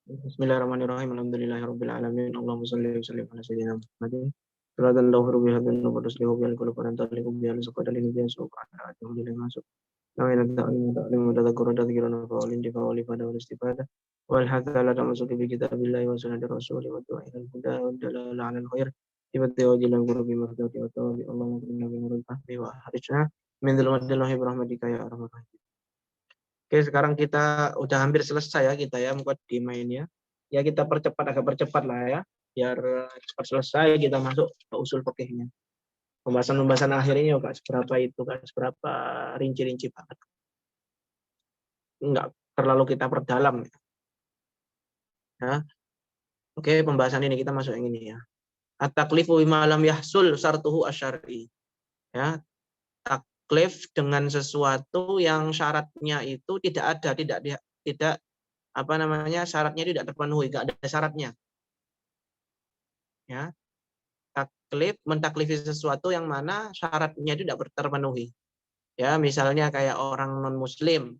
Bismillahirrahmanirrahim. Alhamdulillahirabbil alamin. Allahumma shalli wa sallim ala sayyidina Muhammadin. Salatan tawfiru biha bin wa taslihu bil qulub wa taliqu biha suqadalin biha subhana alhamdulillah masuk. Nawaitu ta'lim wa tadhakkur tadhkiran wa qawlin tifa wa lifada wa istifada. Wal hadza la tamasuki bi kitabillahi wa sunnati rasulih wa du'a ila al-huda wa dalala 'ala al-khair. Tibati wa jilan qurbi mardati wa tawabi Allahumma inna bi nuril fahmi wa harijna min dhulmatil lahi bi rahmatika ya arhamar rahimin. Oke, sekarang kita udah hampir selesai ya kita ya mukadimah ini ya. Ya kita agak percepat lah ya, biar cepat selesai kita masuk ke usul fikihnya. Pembahasan akhir ini enggak seberapa rinci-rinci banget. Enggak terlalu kita perdalam ya. Oke, pembahasan ini kita masuk yang ini ya. At-taklifu bima lam yahsul syartuhu asyari. Ya, taklif dengan sesuatu yang syaratnya itu tidak ada, tidak syaratnya tidak terpenuhi, enggak ada syaratnya. Ya. Mentaklifi sesuatu yang mana syaratnya itu tidak terpenuhi. Ya, misalnya kayak orang non muslim.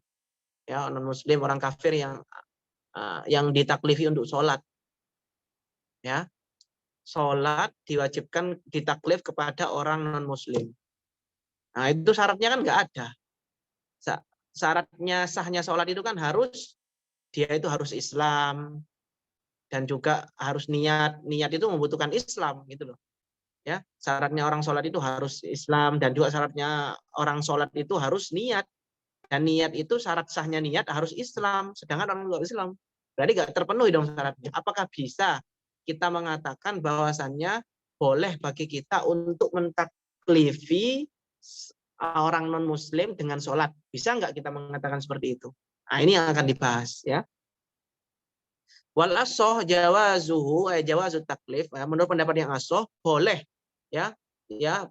Ya, non muslim, orang kafir yang ditaklifi untuk sholat. Ya. Sholat diwajibkan ditaklif kepada orang non muslim. Nah, itu syaratnya kan nggak ada. Syaratnya sahnya sholat itu kan dia itu harus Islam dan juga harus niat itu membutuhkan Islam gitu loh ya. Syaratnya orang sholat itu harus Islam dan juga syaratnya orang sholat itu harus niat, dan niat itu syarat sahnya niat harus Islam, sedangkan orang nggak Islam berarti nggak terpenuhi dong syaratnya. Apakah bisa kita mengatakan bahwasannya boleh bagi kita untuk mentaklifi orang non muslim dengan sholat? Bisa nggak kita mengatakan seperti itu? Nah, ini yang akan dibahas ya. Wal asoh jawazu taklif. Ya, menurut pendapat yang asoh boleh ya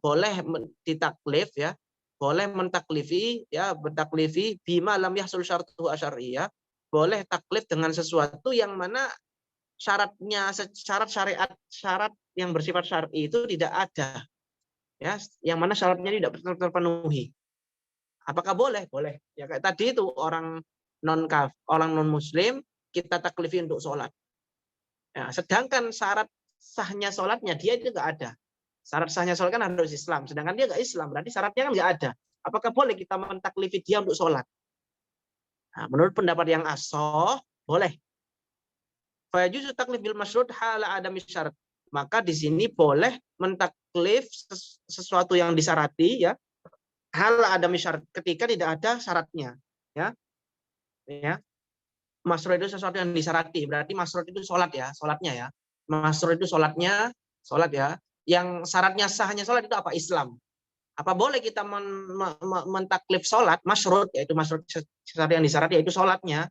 boleh ditaklif ya, boleh mentaklifi ya, bertaklifi bima lam yahsul syartuhu asyari ya. Boleh taklif dengan sesuatu yang mana syarat yang bersifat syar'i itu tidak ada. Ya, yang mana syaratnya tidak terpenuhi. Apakah boleh? Boleh. Ya kayak tadi itu orang non muslim kita taklifi untuk sholat. Ya, sedangkan syarat sahnya sholatnya dia itu nggak ada. Syarat sahnya sholat kan harus Islam, sedangkan dia nggak Islam, berarti syaratnya kan nggak ada. Apakah boleh kita mentaklifi dia untuk sholat? Nah, menurut pendapat yang asoh, boleh. Fayajuzu taklif bil masyrud hala adami syarat. Maka di sini boleh mentaklif sesuatu yang disyarati ya, hala adami syarat, ketika tidak ada syaratnya ya. Ya. Masrur itu sesuatu yang disyarati, berarti masrur itu sholat ya, sholatnya ya. Masrur itu sholatnya, sholat ya. Yang syaratnya sahnya sholat itu apa? Islam. Apa boleh kita mentaklif sholat, masrur, yaitu masrur sesuatu yang disyarati, yaitu sholatnya,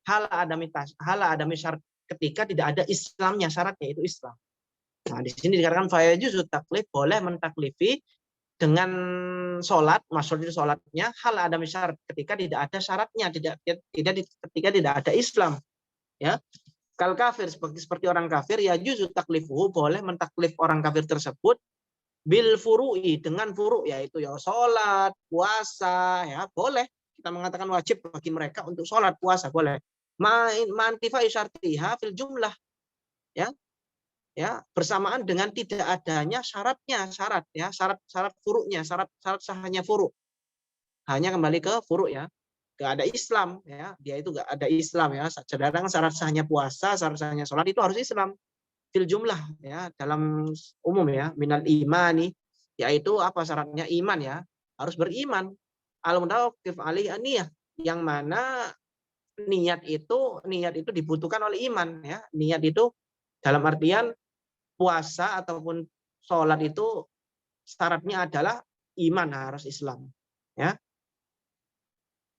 hala adami syarat, ketika tidak ada Islamnya, syaratnya itu Islam. Nah, di sini dikatakan fayajuzu taklif, boleh mentaklifi dengan sholat, maksud itu sholatnya hal ada syarat, ketika tidak ada syaratnya, ketika tidak ada Islam ya. Kal kafir, seperti orang kafir ya, juzu taklifuhu, boleh mentaklif orang kafir tersebut bil furu'i, dengan furu', yaitu ya sholat, puasa ya, boleh kita mengatakan wajib bagi mereka untuk sholat, puasa, boleh ma'antifai syartiha fil jumlah ya, ya, bersamaan dengan tidak adanya syarat furu'nya, syarat sahnya furu'. Hanya kembali ke furu' ya. Enggak ada Islam ya, dia itu enggak ada Islam ya. Sedangkan syarat sahnya puasa, syarat sahnya sholat itu harus Islam. Fil jumlah ya, dalam umum ya, minal imani, yaitu apa syaratnya? Iman ya, harus beriman. Al-mutawaqqif alaihi niyah, yang mana niat itu dibutuhkan oleh iman ya. Niat itu dalam artian puasa ataupun sholat itu syaratnya adalah iman, harus Islam ya.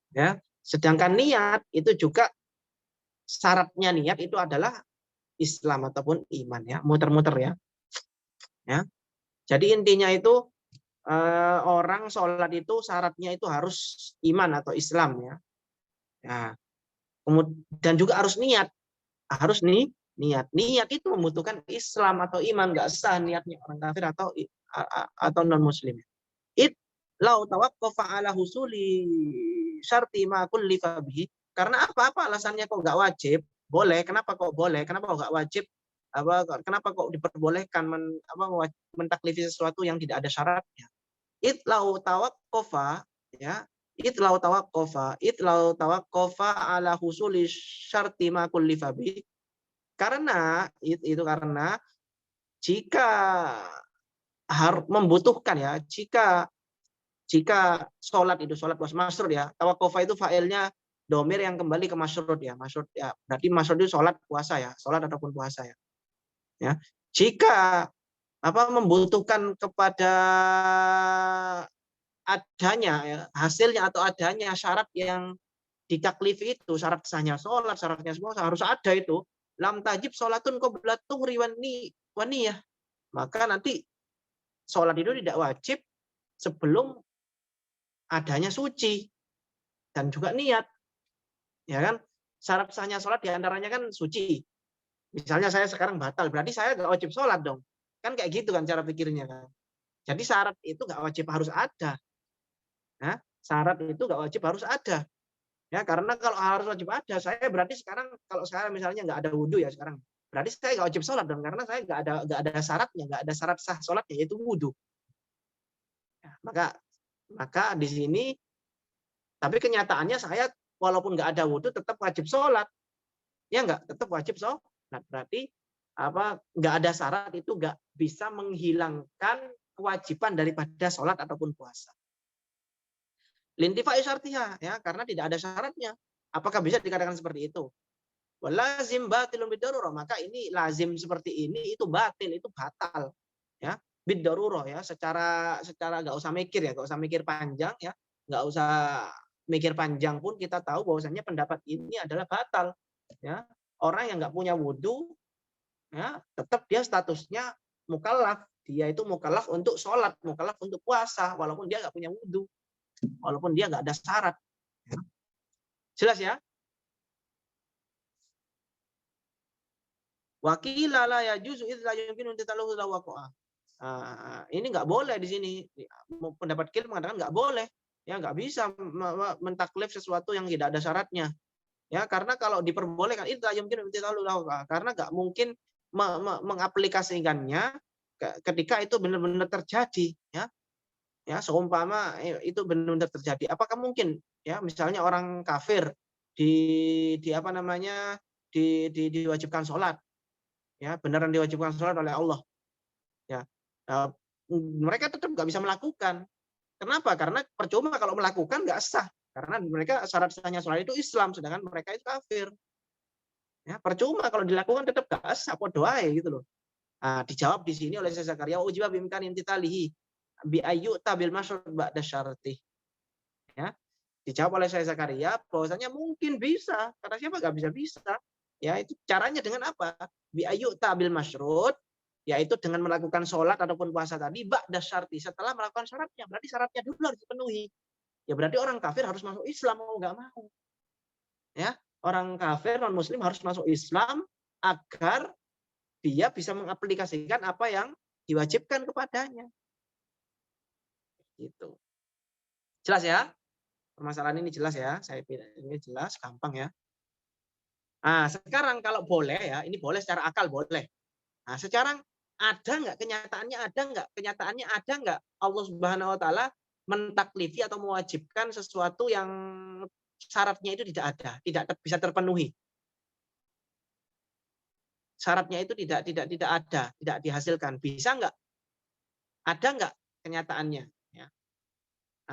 Ya, sedangkan niat itu juga syaratnya, niat itu adalah Islam ataupun iman ya, muter-muter ya. Ya. Jadi intinya itu orang sholat itu syaratnya itu harus iman atau Islam ya. Nah, kemudian juga harus niat, harus niat itu membutuhkan Islam atau iman, nggak sah niatnya orang kafir atau non muslim. Lau tawaqqafa ala husuli syarti ma kullifa bihi, karena apa alasannya kok nggak wajib boleh. Kenapa kok boleh? Kenapa kok nggak wajib? Kenapa kok diperbolehkan mentaklifi sesuatu yang tidak ada syaratnya? Itlau tawaqqafa, ya, itlau tawaqqafa ala husuli syarti ma kullifa bi. Karena jika membutuhkan, ya, jika sholat puasa masyrud, ya, tawaqqafa itu fa'ilnya domir yang kembali ke masyrud, ya, masyrud, ya, berarti masyrud itu sholat puasa, ya, sholat ataupun puasa, ya, ya. Jika membutuhkan kepada adanya, ya, hasilnya atau adanya syarat yang ditaklifi itu, syarat sahnya sholat, syaratnya semua harus ada itu. Lam tajib sholatun qabla tuhri wa niyah. Maka nanti sholat itu tidak wajib sebelum adanya suci dan juga niat. Ya kan? Syarat sahnya sholat diantaranya kan suci. Misalnya saya sekarang batal, berarti saya nggak wajib sholat dong. Kan kayak gitu kan cara pikirnya kan. Jadi syarat itu nggak wajib harus ada. Nah, syarat itu nggak wajib harus ada. Ya, karena kalau harus wajib ada, saya berarti sekarang kalau saya misalnya nggak ada wudhu, ya, sekarang berarti saya nggak wajib sholat dong, karena saya nggak ada syaratnya, nggak ada syarat sah sholatnya, yaitu wudhu. Ya, maka di sini, tapi kenyataannya saya walaupun nggak ada wudhu tetap wajib sholat, ya nggak, tetap wajib sholat. Berarti nggak ada syarat itu nggak bisa menghilangkan kewajiban daripada sholat ataupun puasa. Lintifa'i syartiha, ya, karena tidak ada syaratnya. Apakah bisa dikatakan seperti itu? Walazim batilun bidarurah, maka ini lazim seperti ini itu batil, itu batal, ya, bidarurah, ya, secara nggak usah mikir, ya, nggak usah mikir panjang, ya, nggak usah mikir panjang pun kita tahu bahwasanya pendapat ini adalah batal, ya. Orang yang nggak punya wudhu, ya, tetap dia statusnya mukallaf, dia itu mukallaf untuk sholat, mukallaf untuk puasa, walaupun dia nggak punya wudhu, walaupun dia nggak ada syarat. Ya. Jelas, ya? Wakila la yajuzu idz la yumkinu tataluhu la waqa'a. Ini nggak boleh di sini. Pendapat kil mengatakan nggak boleh. Ya, nggak bisa mentaklif sesuatu yang tidak ada syaratnya. Ya, karena kalau diperbolehkan idz la yumkinu tataluhu la waqa'a. Karena nggak mungkin mengaplikasikannya ketika itu benar-benar terjadi, ya. Ya, seumpama itu benar-benar terjadi. Apakah mungkin, ya, misalnya orang kafir diwajibkan sholat, ya, beneran diwajibkan sholat oleh Allah, ya, mereka tetap nggak bisa melakukan. Kenapa? Karena percuma kalau melakukan nggak sah, karena mereka syarat sahnya sholat itu Islam, sedangkan mereka itu kafir. Ya, percuma kalau dilakukan tetap nggak sah, doa gitu loh. Dijawab di sini oleh Syekh Zakaria, ujiba bimkan intitalihi bi ayyu tabil masyrud ba'da syarti. Ya, dijawab oleh Syekh Zakaria bahwasanya mungkin bisa, kata siapa nggak bisa. Ya, itu caranya dengan apa? Bi ayyu tabil masyrud, yaitu dengan melakukan sholat ataupun puasa tadi ba'da syarti, setelah melakukan syaratnya. Berarti syaratnya dulu harus dipenuhi. Ya, berarti orang kafir harus masuk Islam mau nggak mau. Ya, orang kafir non muslim harus masuk Islam agar dia bisa mengaplikasikan apa yang diwajibkan kepadanya. Gitu. Jelas, ya? Permasalahan ini jelas, ya? Saya pilih ini jelas, gampang, ya. Sekarang kalau boleh, ya, ini boleh secara akal boleh. Sekarang ada nggak kenyataannya ada nggak Allah Subhanahu Wa Taala mentaklifi atau mewajibkan sesuatu yang syaratnya itu tidak ada, tidak bisa terpenuhi. Syaratnya itu tidak ada, tidak dihasilkan. Bisa nggak? Ada nggak kenyataannya? Ya.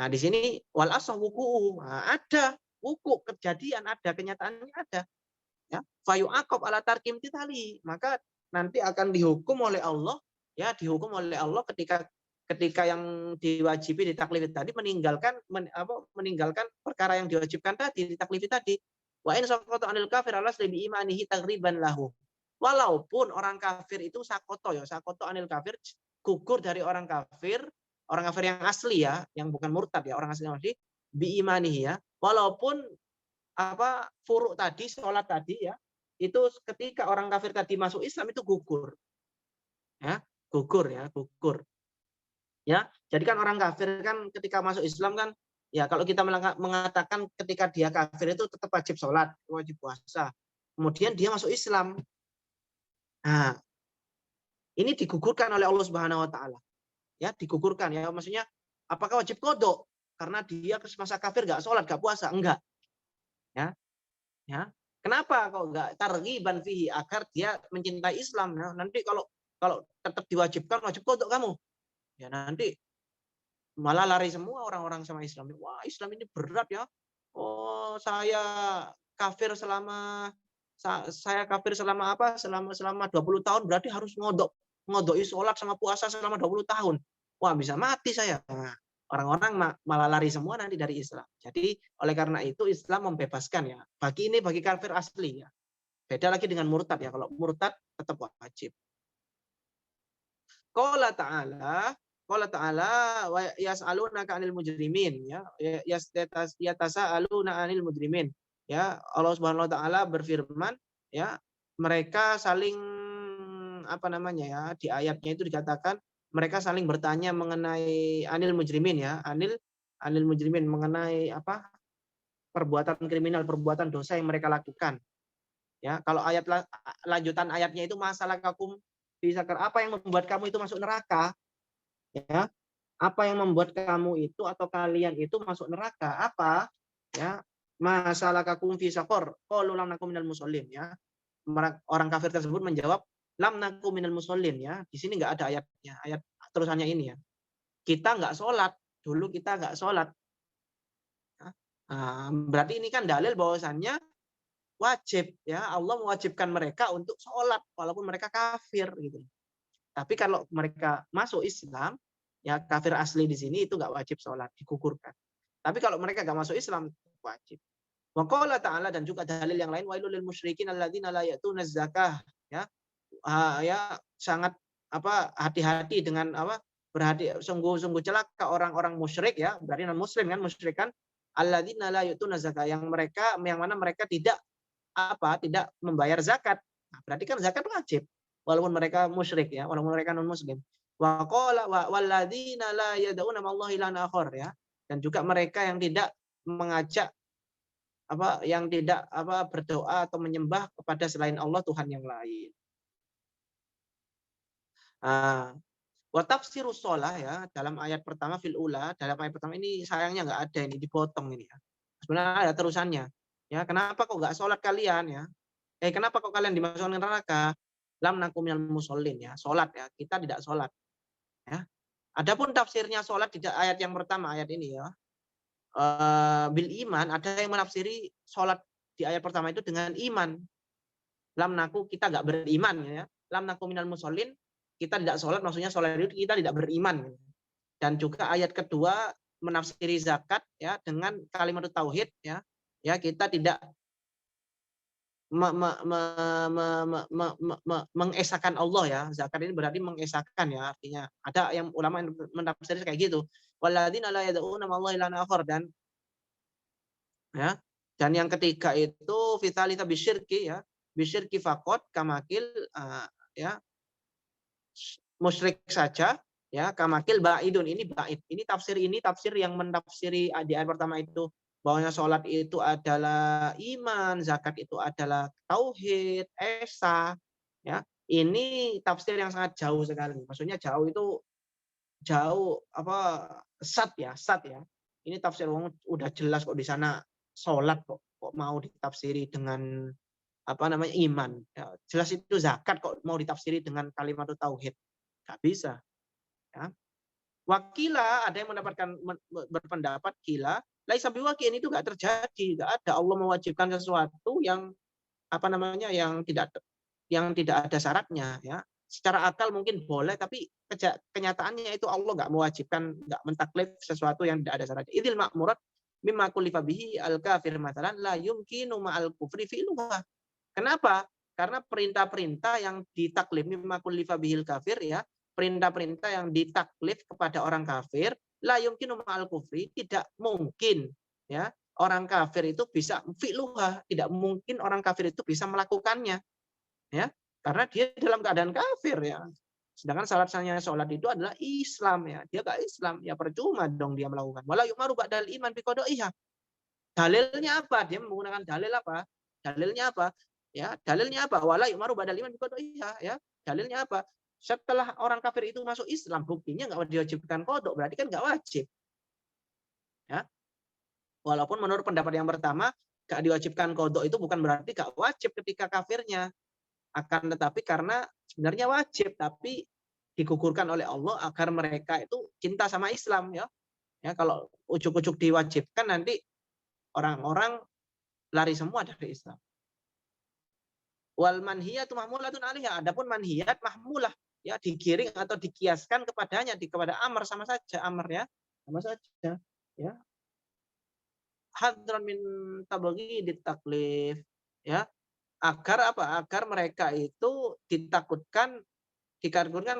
Di sini wal asah wuku, ada wuku, kejadian ada, kenyataannya ada. Ya, fayu akob ala tarkim titali, maka nanti akan dihukum oleh Allah, ya, dihukum oleh Allah ketika yang diwajibi ditaklifi tadi meninggalkan perkara yang diwajibkan tadi, ditaklifi tadi. Wa in saqata anil kafir alas bi imanihi taghriban lahu. Walaupun orang kafir itu sakoto anil kafir, gugur dari orang kafir yang asli, ya, yang bukan murtad, ya, orang asli yang asli bi imanihi, ya. Walaupun furuk tadi, sholat tadi, ya, itu ketika orang kafir tadi masuk Islam itu gugur, ya, gugur. Ya, jadi kan orang kafir kan ketika masuk Islam kan, ya, kalau kita mengatakan ketika dia kafir itu tetap wajib sholat, wajib puasa, kemudian dia masuk Islam. Nah, ini digugurkan oleh Allah Subhanahu wa taala. Ya, digugurkan ya. Maksudnya apakah wajib qodho karena dia ke masa kafir enggak sholat, enggak puasa? Enggak. Ya. Ya. Kenapa kok enggak targhiban fihi agar dia mencintai Islam ya. Nanti kalau tetap diwajibkan wajib qodho kamu. Ya nanti malah lari semua orang-orang sama Islam. Wah, Islam ini berat ya. Oh, saya kafir selama apa? Selama 20 tahun berarti harus ngodoi sholat sama puasa selama 20 tahun. Wah, bisa mati saya. Nah, orang-orang malah lari semua nanti dari Islam. Jadi oleh karena itu Islam membebaskan ya. Bagi kafir asli ya. Beda lagi dengan murtad ya. Kalau murtad tetap wajib. Qala ta'ala wa yas'alunaka 'anil mujrimin ya. Yatasaaluna 'anil mujrimin. Ya, Allah Subhanahu wa taala berfirman ya, mereka saling apa namanya ya, di ayatnya itu dikatakan mereka saling bertanya mengenai anil mujrimin ya, anil mujrimin mengenai apa? Perbuatan kriminal, perbuatan dosa yang mereka lakukan. Ya, kalau lanjutan ayatnya itu masalah kakum bisa apa yang membuat kamu itu masuk neraka? Ya, apa yang membuat kamu itu atau kalian itu masuk neraka? Apa? Ya, masalah kakum fi saqar. Qalu lam nakum minal musallin ya. Orang kafir tersebut menjawab lam nakum minal musallin ya. Di sini enggak ada ayatnya. Ayat terusannya ini ya. Kita enggak sholat. Dulu kita enggak sholat. Ya. Nah, berarti ini kan dalil bahwasannya wajib ya. Allah mewajibkan mereka untuk sholat walaupun mereka kafir gitu. Tapi kalau mereka masuk Islam, ya kafir asli di sini itu nggak wajib sholat, digugurkan. Tapi kalau mereka nggak masuk Islam, wajib. Wa qala ta'ala dan juga dalil yang lain wailul lil musyrikin alladzina la ya'tuna zakah ya. Ya sangat hati-hati dengan sungguh-sungguh celaka orang-orang musyrik ya, berarti non muslim kan musyrik kan alladzina la ya'tuna zakah yang mana mereka tidak membayar zakat. Nah, berarti kan zakat wajib walaupun mereka musyrik ya, walaupun mereka non muslim. Wa qala walladzina la yad'una ma'allahi ilahan akhar ya. Dan juga mereka yang tidak mengajak berdoa atau menyembah kepada selain Allah Tuhan yang lain. Wa tafsirus shalah ya, dalam ayat pertama dalam ayat pertama ini sayangnya nggak ada, ini dipotong ini ya. Sebenarnya ada terusannya. Ya, kenapa kok nggak sholat kalian ya? Kenapa kok kalian dimasukkan neraka? Lam nakum minal musallin ya, sholat ya. Kita tidak sholat. Ya. Adapun tafsirnya sholat di ayat yang pertama, ayat ini ya. Bil iman, ada yang menafsiri sholat di ayat pertama itu dengan iman. Lam naku, kita nggak beriman ya. Lam nakum minal musallin, kita tidak sholat, maksudnya sholat itu kita tidak beriman. Dan juga ayat kedua menafsiri zakat ya dengan kalimat tauhid ya. Ya, kita tidak mengesahkan Allah ya. Zakat ini berarti mengesahkan ya, artinya ada yang ulama yang menafsir kayak gitu. Walladzina la yad'una ma'allahi ilahan akhar dan yang ketiga itu fitalita bisyirki ya. Bisyirki faqat kamakil ya. Musyrik saja ya, kamakil ba'idun ini ba'id. Ini tafsir yang menafsiri di ayat pertama itu bahwasanya sholat itu adalah iman, zakat itu adalah tauhid, esa, ya. Ini tafsir yang sangat jauh sekali. Maksudnya jauh itu sat ya. Ini tafsir udah jelas kok di sana sholat kok mau ditafsiri dengan iman. Ya, jelas itu zakat kok mau ditafsiri dengan kalimat tauhid. Nggak bisa. Ya. Wakila ada yang berpendapat kila laisa biwaqi'in itu enggak terjadi, enggak ada Allah mewajibkan sesuatu yang yang tidak ada syaratnya ya. Secara akal mungkin boleh tapi kenyataannya itu Allah enggak mewajibkan, enggak mentaklif sesuatu yang tidak ada syaratnya. Idil ma'murat mimma kullifa bihi al-kafir mathalan la yumkinu ma'al kufri fi'luha. Kenapa? Karena perintah-perintah yang ditaklif mimma kullifa bihil kafir ya, perintah-perintah yang ditaklif kepada orang kafir la yumkinu ma'al kufri, tidak mungkin ya orang kafir itu bisa fi'luha, tidak mungkin orang kafir itu bisa melakukannya ya, karena dia dalam keadaan kafir ya. Sedangkan syaratnya sholat itu adalah Islam ya, dia gak Islam ya percuma dong dia melakukan. Wala yu'maru ba'dal iman bi qada'iha. Dalilnya apa? Dia menggunakan dalil apa? Dalilnya apa? Ya, dalilnya apa? Wala yu'maru ba'dal iman biqadaiha, ya. Dalilnya apa? Setelah orang kafir itu masuk Islam, buktinya nggak diwajibkan qada, berarti kan nggak wajib. Ya. Walaupun menurut pendapat yang pertama, nggak diwajibkan qada itu bukan berarti nggak wajib ketika kafirnya. Akan tetapi karena sebenarnya wajib, tapi digugurkan oleh Allah agar mereka itu cinta sama Islam, ya. Ya, kalau ujuk-ujuk diwajibkan nanti orang-orang lari semua dari Islam. Wal manhiyatu mahmulatun 'alaiha. Adapun manhiyat mahmulah, ya, digiring atau dikiaskan kepadanya, kepada amr, sama saja amr, ya. Sama saja, ya. Hadran min tabghidit taklif, ya. Agar apa? Agar mereka itu dikarenakan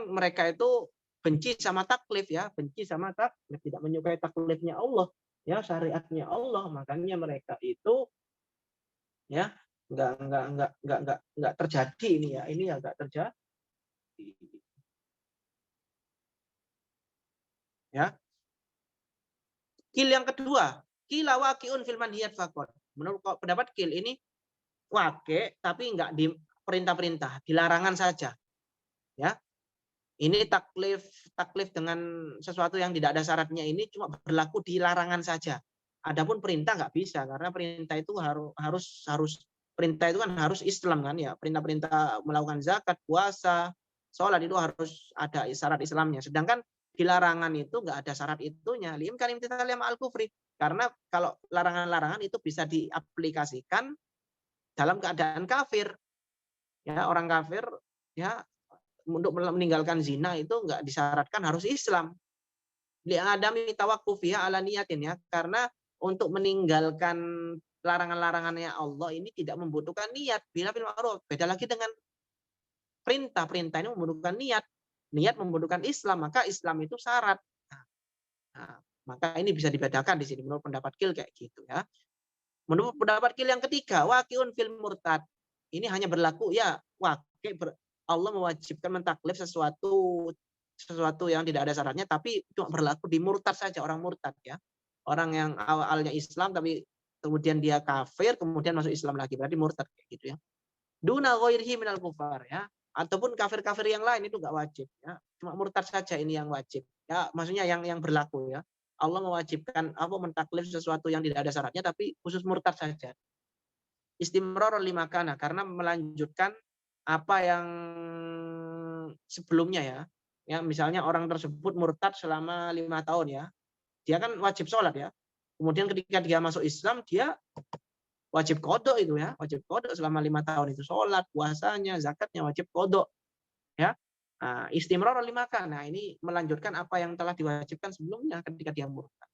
mereka itu benci sama taklif, ya, benci sama taklif, tidak menyukai taklifnya Allah, ya, syariatnya Allah, makanya mereka itu, ya, nggak terjadi ini, ya, ini agak terjadi, ya. Kil yang kedua, kila waqi'un fil manhiyat faqat. Menurut pendapat kil ini waqi' tapi nggak di perintah-perintah, dilarangan saja, ya. Ini taklif dengan sesuatu yang tidak ada syaratnya ini cuma berlaku di larangan saja. Adapun perintah nggak bisa, karena perintah itu harus perintah itu kan harus Islam, kan, ya. Perintah-perintah melakukan zakat, puasa, sholat itu harus ada syarat Islamnya. Sedangkan di larangan itu nggak ada syarat itunya. Lim kan imtithal al kufri. Karena kalau larangan-larangan itu bisa diaplikasikan dalam keadaan kafir. Ya, orang kafir, ya, untuk meninggalkan zina itu nggak disyaratkan harus Islam. Li'adami tawaqqufiha ala niyatin, ya, karena untuk meninggalkan larangan-larangannya Allah ini tidak membutuhkan niat. Bila bil ma'ruf, beda lagi dengan perintah. Perintah ini membutuhkan niat. Niat membutuhkan Islam, maka Islam itu syarat. Nah, maka ini bisa dibedakan di sini menurut pendapat Kil kayak gitu, ya. Menurut pendapat Kil yang ketiga, waqi'un fil murtad. Ini hanya berlaku, ya, Allah mewajibkan mentaklif sesuatu yang tidak ada syaratnya, tapi cuma berlaku di murtad saja, orang murtad, ya. Orang yang awalnya Islam tapi kemudian dia kafir, kemudian masuk Islam lagi, berarti murtad kayak gitu, ya. Duna ghairihi minal kufar, ya. Ataupun kafir-kafir yang lain itu nggak wajib, ya. Cuma murtad saja ini yang wajib. Ya, maksudnya yang berlaku, ya. Allah mewajibkan apa mentaklif sesuatu yang tidak ada syaratnya tapi khusus murtad saja. Istimrar lima kana, karena melanjutkan apa yang sebelumnya, ya. Ya, misalnya orang tersebut murtad selama 5 tahun, ya. Dia kan wajib sholat, ya. Kemudian ketika dia masuk Islam, dia wajib kodok itu, ya. Wajib kodok selama 5 tahun itu. Sholat, puasanya, zakatnya wajib kodok, ya. Nah, istimrar lima kana. Nah, ini melanjutkan apa yang telah diwajibkan sebelumnya ketika dia murtad.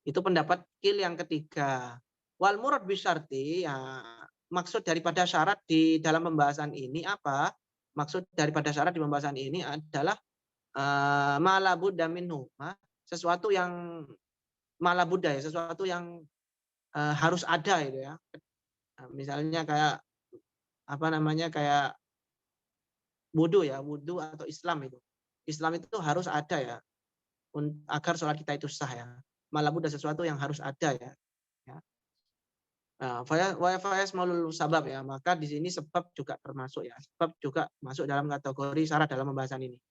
Itu pendapat Kil yang ketiga. Wal murad bisyarti, ya, maksud daripada syarat di dalam pembahasan ini apa? Maksud daripada syarat di pembahasan ini adalah mala budda minhu, sesuatu yang mala budda, ya, sesuatu yang harus ada itu, ya. Misalnya kayak apa namanya, kayak wudu, ya, wudu atau Islam itu. Islam itu harus ada, ya, agar sholat kita itu sah, ya. Mala budda sesuatu yang harus ada, ya. Ya. Malul sabab, ya, maka di sini sebab juga termasuk, ya, sebab juga masuk dalam kategori syarat dalam pembahasan ini.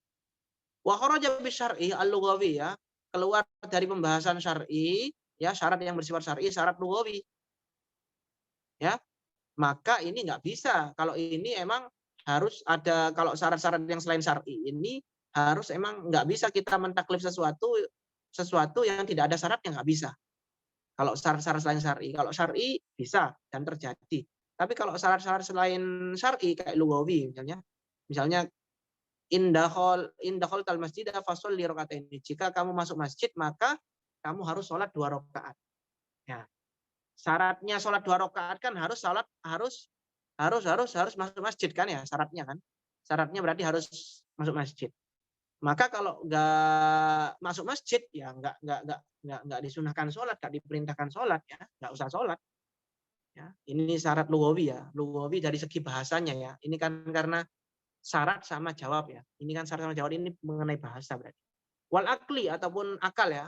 Wa kharaja bi syar'i al-lughawi, ya, keluar dari pembahasan syar'i, ya, syarat yang bersifat syar'i, syarat lughawi, ya, maka ini nggak bisa. Kalau ini emang harus ada, kalau syarat-syarat yang selain syar'i ini harus emang nggak bisa kita mentaklif sesuatu yang tidak ada syaratnya, nggak bisa. Kalau syarat-syarat selain syar'i, kalau syar'i bisa dan terjadi. Tapi kalau syarat-syarat selain syar'i kayak lughawi misalnya indahol tal masjid fasol li rakaat ini. Jika kamu masuk masjid maka kamu harus sholat 2 rakaat. Ya. Syaratnya sholat 2 rakaat kan harus masuk masjid, kan, ya, syaratnya kan. Syaratnya berarti harus masuk masjid. Maka kalau nggak masuk masjid, ya nggak disunahkan sholat, nggak diperintahkan sholat, ya, nggak usah sholat. Ya, ini syarat lughawi, ya, lughawi dari segi bahasanya, ya. Ini kan karena syarat sama jawab, ya. Ini kan syarat sama jawab ini mengenai bahasa berarti. Wal akli ataupun akal, ya.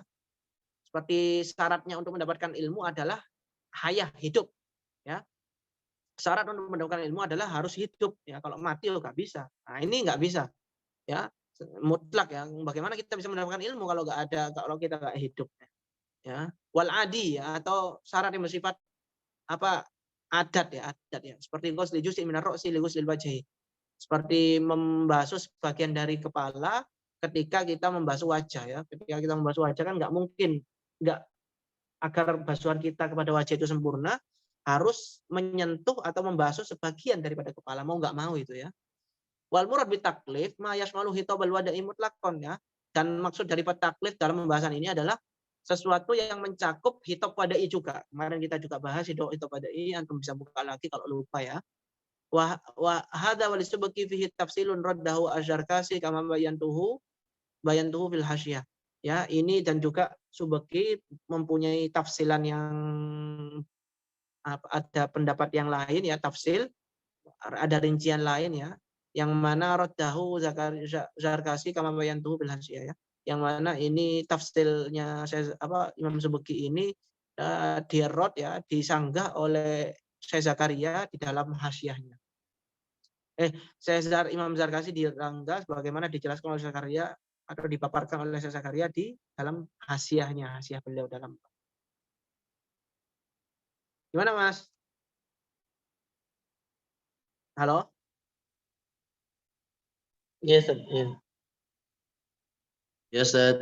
Seperti syaratnya untuk mendapatkan ilmu adalah hayah, hidup, ya. syarat untuk mendapatkan ilmu adalah harus hidup ya. Kalau mati nggak bisa. Nah, ini nggak bisa ya, mutlak ya. Bagaimana kita bisa mendapatkan ilmu kalau kita nggak hidup ya. Wal adi ya, atau syarat yang bersifat apa, adat ya, seperti ghusli juz'in minar ra'si li ghuslil wajhi, seperti membasuh sebagian dari kepala ketika kita membasuh wajah ya. Ketika kita membasuh wajah kan nggak mungkin nggak, agar basuhan kita kepada wajah itu sempurna harus menyentuh atau membasuh sebagian daripada kepala, mau nggak mau itu ya. Wal murad bitaklif ma yashmalu hitabal wada'i mutlaqan ya. Dan maksud dari taklif dalam pembahasan ini adalah sesuatu yang mencakup hitab wada'i juga. Kemarin kita juga bahas hitab wada'i, antum bisa buka lagi kalau lupa ya. Wa hadza wa lisubki fihi tafsilun raddahu asyarkasi kama bayantuhu fil hasyiyah. Ya, ini dan juga Subeki mempunyai tafsilan yang ada pendapat yang lain ya, tafsil, ada rincian lain ya, yang mana raddahu Zarkasi kama bayantuhu bil hasyiyah ya, yang mana ini tafsilnya Imam Subeki ini dirod ya, disanggah oleh Syekh Zakaria di dalam hasyiyahnya. Imam Zarkasi disanggah sebagaimana dijelaskan oleh Zakaria atau dipaparkan oleh Syekh Zakaria di dalam hasyiyahnya, hasyiyah beliau dalam. Gimana Mas? Halo? Yes, Ustaz. Yes, Ustaz.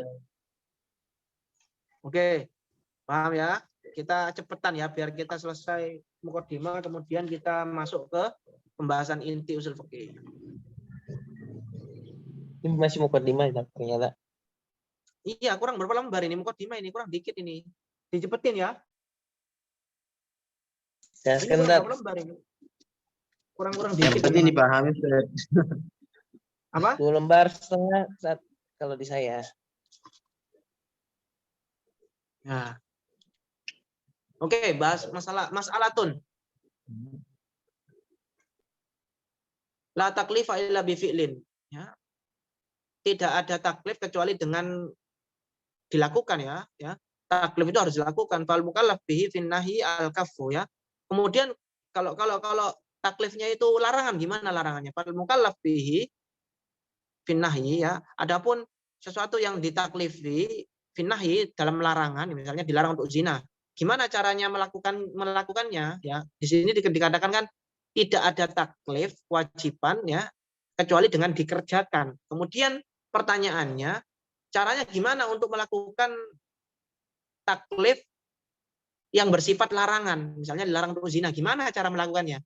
Oke, paham ya? Kita cepetan ya, biar kita selesai mukadimah, kemudian kita masuk ke pembahasan inti usul fikih. Ini masih mukadimah ya, ternyata. Iya, kurang berapa lembar ini mukadimah ini, kurang dikit ini. Dicepetin ya. Ya, Ini kurang berapa lembar ini? Kurang dikit. Yang penting dipahami, Ustaz. Apa? 2 lembar setengah saat kalau di saya. Nah. Oke, bahas masalatun. La taklifa illa bi fi'lin. Ya. Tidak ada taklif kecuali dengan dilakukan ya. Taklif itu harus dilakukan. Fal mukallaf bihi fin nahyi al kaffu ya. Kemudian kalau taklifnya itu larangan, gimana larangannya? Fal mukallaf bihi fin nahyi ya. Adapun sesuatu yang ditaklifi fin nahyi dalam larangan, misalnya dilarang untuk zina. Gimana caranya melakukannya ya? Di sini dikatakan kan tidak ada taklif kewajiban ya kecuali dengan dikerjakan. Kemudian pertanyaannya, caranya gimana untuk melakukan taklif yang bersifat larangan? Misalnya dilarang untuk zina, gimana cara melakukannya?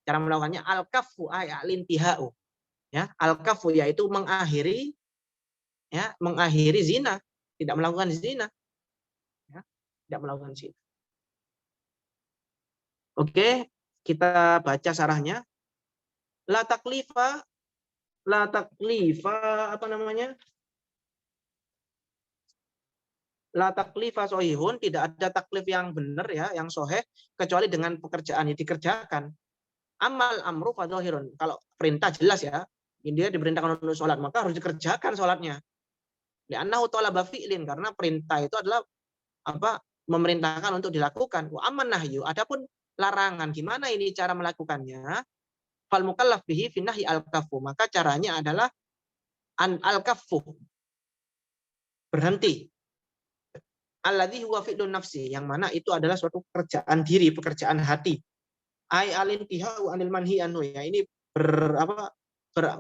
Cara melakukannya al-kaffu ay al-intihau. Ya, al-kaffu yaitu mengakhiri zina, tidak melakukan zina. Ya, tidak melakukan zina. Oke, kita baca sarahnya. La taklifa apa namanya? La taklifa sohihun, tidak ada taklif yang benar ya, yang soheh kecuali dengan pekerjaan yang dikerjakan. Amal amru fadhahirun. Kalau perintah jelas ya, dia diperintahkan untuk sholat, maka harus dikerjakan sholatnya. Li'annahu talaba fi'lin, karena perintah itu adalah memerintahkan untuk dilakukan. Wa amman nahyu, adapun larangan, gimana ini cara melakukannya? Fal mukallaf bihi fi nahyi al-kaffu, maka caranya adalah al-kaffu, berhenti. Alladzi huwa fi'lun nafsi, yang mana itu adalah suatu pekerjaan diri, pekerjaan hati. Ai al-intihau anil manhi anhu, ya ini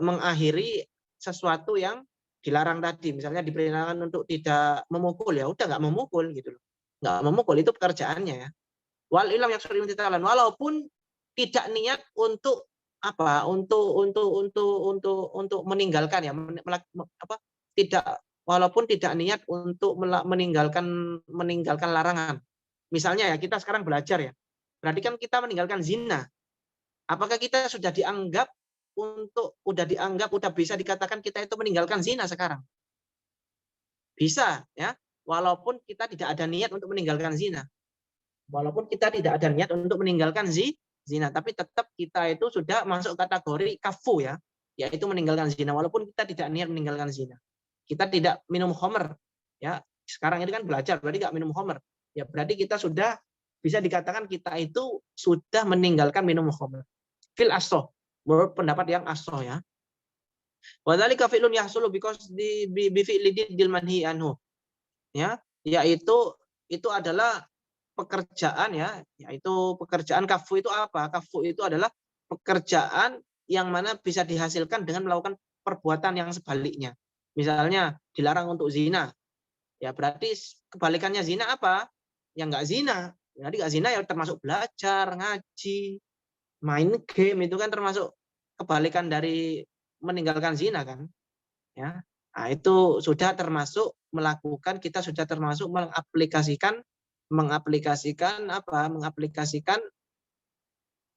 mengakhiri sesuatu yang dilarang tadi. Misalnya diperintahkan untuk tidak memukul, ya udah nggak memukul gitu loh. Nggak memukul, itu pekerjaannya ya. Wal ilam yang sering titalan, walaupun tidak niat untuk untuk meninggalkan ya, walaupun tidak niat untuk meninggalkan larangan. Misalnya ya, kita sekarang belajar ya, berarti kan kita meninggalkan zina. Apakah kita sudah bisa dikatakan kita itu meninggalkan zina sekarang? Bisa ya, walaupun kita tidak ada niat untuk meninggalkan zina. Walaupun kita tidak ada niat untuk meninggalkan zina, tapi tetap kita itu sudah masuk kategori kafu ya, yaitu meninggalkan zina walaupun kita tidak niat meninggalkan zina. Kita tidak minum khamr ya. Sekarang ini kan belajar, berarti nggak minum khamr. Ya berarti kita sudah bisa dikatakan kita itu sudah meninggalkan minum khamr. Fil asoh, menurut pendapat yang asoh ya. Wadzalika fi'lun yahsulu because bi fi'li dil manhi anhu. Ya, yaitu itu adalah pekerjaan ya, yaitu pekerjaan kafu itu apa? Kafu itu adalah pekerjaan yang mana bisa dihasilkan dengan melakukan perbuatan yang sebaliknya. Misalnya dilarang untuk zina, ya berarti kebalikannya zina apa? Ya nggak zina. Jadi nggak zina ya termasuk belajar, ngaji, main game itu kan termasuk kebalikan dari meninggalkan zina kan? Ya. Nah, itu sudah termasuk melakukan, kita sudah termasuk mengaplikasikan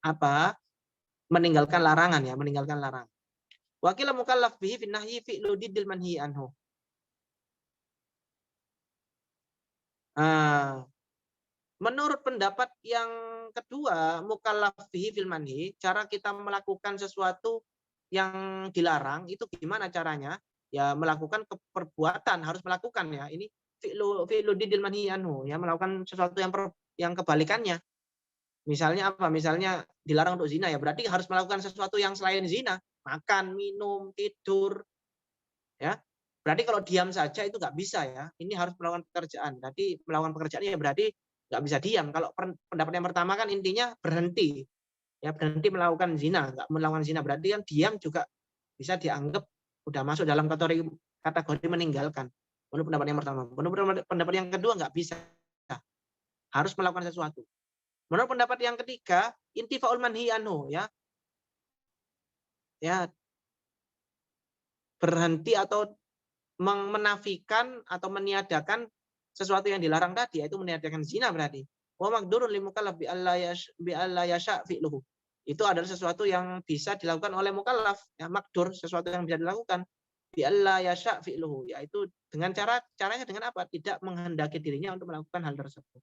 apa? Meninggalkan larangan ya, meninggalkan larangan. Wakil mukallaf bihi fi nahyi fi'lu didil manhi anhu. Menurut pendapat yang kedua, mukallaf bihi fil manhi, cara kita melakukan sesuatu yang dilarang itu gimana caranya? Ya melakukan perbuatan, harus melakukan ya. Ini fi'lu didil manhi anhu, ya melakukan sesuatu yang kebalikannya. Misalnya apa? Misalnya dilarang untuk zina ya, berarti harus melakukan sesuatu yang selain zina, makan, minum, tidur, ya. Berarti kalau diam saja itu nggak bisa ya. Ini harus melakukan pekerjaan. Berarti melakukan pekerjaan ya berarti nggak bisa diam. Kalau pendapat yang pertama kan intinya berhenti, ya berhenti melakukan zina, nggak melakukan zina. Berarti kan diam juga bisa dianggap udah masuk dalam kategori meninggalkan. Menurut pendapat yang pertama. Menurut pendapat yang kedua nggak bisa, harus melakukan sesuatu. Menurut pendapat yang ketiga, intifaul manhi anhu ya. Ya, berhenti atau menafikan atau meniadakan sesuatu yang dilarang tadi, yaitu meniadakan zina berarti. Wa maqdurun limukallaf bi alla yasha fi'luhu. Itu adalah sesuatu yang bisa dilakukan oleh mukallaf, ya makdur, sesuatu yang bisa dilakukan bi alla yasha fi'luhu, yaitu dengan caranya dengan apa? Tidak menghendaki dirinya untuk melakukan hal tersebut.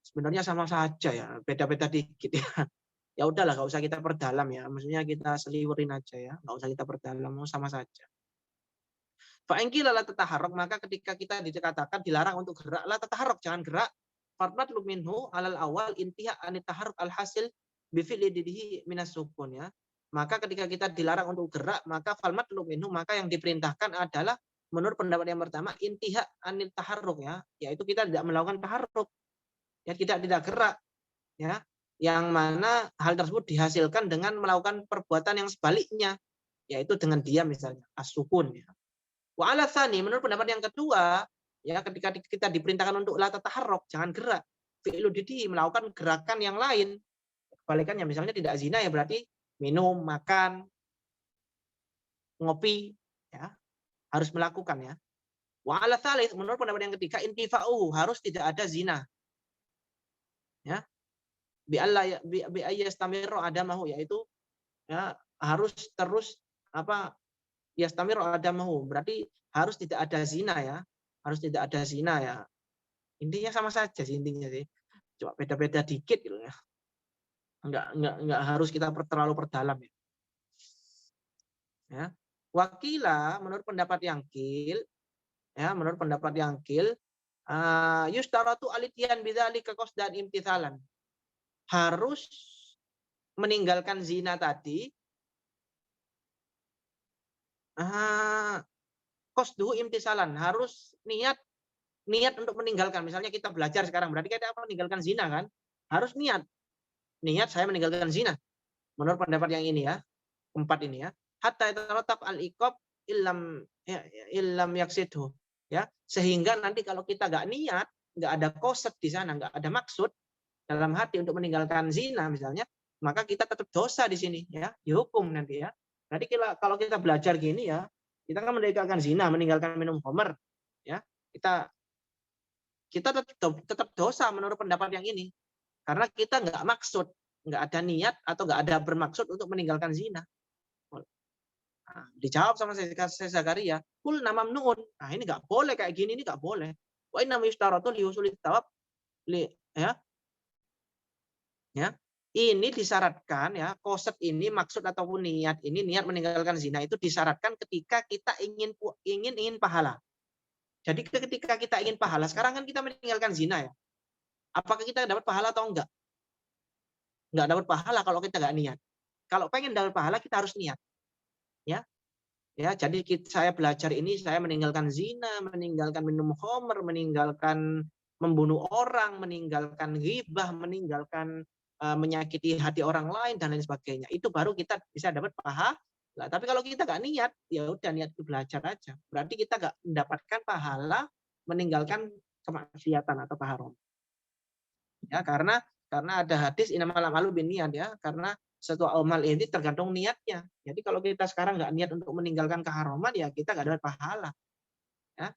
Sebenarnya sama saja ya, beda-beda dikit ya. Ya udahlah, nggak usah kita perdalam ya. Maksudnya kita seliwerin aja ya, nggak usah kita perdalam, sama saja. Fa'ingki lala tataharok, maka ketika kita dikatakan dilarang untuk gerak, la tataharok, jangan gerak. Farmat minhu alal awal intiha anit taharuk al hasil bifili didihi minas sukun ya. Maka ketika kita dilarang untuk gerak, maka falmat minhu, maka yang diperintahkan adalah menurut pendapat yang pertama intiha anit taharuk ya, yaitu kita tidak melakukan taharuk. Ya, kita tidak gerak ya, yang mana hal tersebut dihasilkan dengan melakukan perbuatan yang sebaliknya, yaitu dengan diam misalnya as-sukun ya. Wa ala tsani, menurut pendapat yang kedua ya, ketika kita diperintahkan untuk la tataharruk, jangan gerak, fi'lu didi, melakukan gerakan yang lain, kebalikannya misalnya tidak zina ya berarti minum, makan, ngopi ya, harus melakukan ya. Wa ala tsalits, menurut pendapat yang ketiga intifa'u, harus tidak ada zina ya, bi ayyastamiru adamahu, yaitu ya harus terus apa, yastamiru adamahu, berarti harus tidak ada zina ya, harus tidak ada zina ya. Intinya sama saja sih intinya sih, cuma beda-beda dikit gitu ya. Enggak harus kita terlalu perdalam ya. Ya. Wakila, menurut pendapat yang kil ya, menurut pendapat yang kil, yustaratu alitian bidzalika qasdan imtithalan, harus meninggalkan zina tadi qasduhu imtisalan, harus niat untuk meninggalkan. Misalnya kita belajar sekarang, berarti kita meninggalkan zina kan? Harus niat saya meninggalkan zina. Menurut pendapat yang ini ya, keempat ini ya. Hatta yatarattab al-iqab illam yaksidhu ya, sehingga nanti kalau kita nggak niat, nggak ada qasd di sana, nggak ada maksud dalam hati untuk meninggalkan zina misalnya, maka kita tetap dosa di sini ya, dihukum nanti ya. Nanti kalau kita belajar gini ya, kita kan meninggalkan zina, meninggalkan minum khamr ya, kita tetap dosa menurut pendapat yang ini, karena kita nggak maksud, nggak ada niat atau nggak ada bermaksud untuk meninggalkan zina. Nah, dijawab sama Zakaria, kul namam nuun. Nah ini nggak boleh kayak gini, ini nggak boleh. Wa inna yustaratu li husuli tawab ya. Ya, ini disyaratkan ya, qasd ini, maksud ataupun niat ini, niat meninggalkan zina itu disyaratkan ketika kita ingin pahala. Jadi ketika kita ingin pahala, sekarang kan kita meninggalkan zina ya. Apakah kita dapat pahala atau enggak? Enggak dapat pahala kalau kita enggak niat. Kalau pengen dapat pahala kita harus niat. Ya. Ya, jadi saya belajar ini, saya meninggalkan zina, meninggalkan minum khamr, meninggalkan membunuh orang, meninggalkan ghibah, meninggalkan menyakiti hati orang lain dan lain sebagainya. Itu baru kita bisa dapat pahala. Tapi kalau kita nggak niat, ya udah niat belajar aja. Berarti kita nggak mendapatkan pahala meninggalkan kemaksiatan atau haram. Ya, karena ada hadis innamal a'malu binniyat ya, karena satu amal ini tergantung niatnya. Jadi kalau kita sekarang nggak niat untuk meninggalkan keharaman, ya kita nggak dapat pahala. Ya.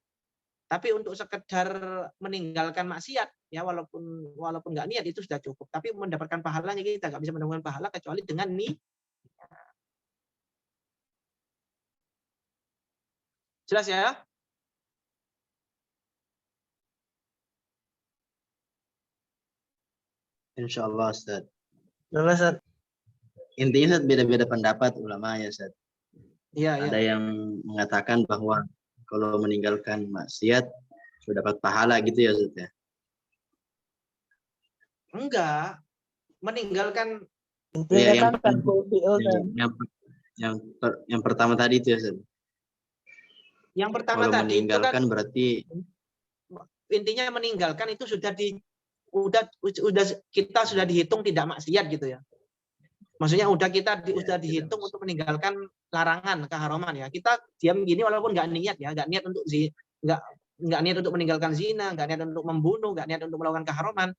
Tapi untuk sekedar meninggalkan maksiat, ya walaupun nggak niat itu sudah cukup. Tapi mendapatkan pahalanya kita nggak bisa mendapatkan pahala kecuali dengan niat. Jelas ya? Insya Allah, Ustaz. Jelas, Ustaz. Intinya Ustaz, beda-beda pendapat ulama ya, Ustaz. Iya, Ada yang mengatakan bahwa kalau meninggalkan maksiat sudah dapat pahala gitu ya, Ustaz ya? Enggak. Meninggalkan Intinya yang kan tarkul fi'il kan. yang pertama tadi itu ya, Ustaz. Yang pertama Kalau tadi itu kan meninggalkan berarti intinya meninggalkan itu sudah kita sudah dihitung tidak maksiat gitu ya. Maksudnya sudah dihitung untuk meninggalkan larangan keharaman ya. Kita diam gini walaupun nggak niat ya, nggak niat untuk nggak niat untuk meninggalkan zina, nggak niat untuk membunuh, nggak niat untuk melakukan keharaman.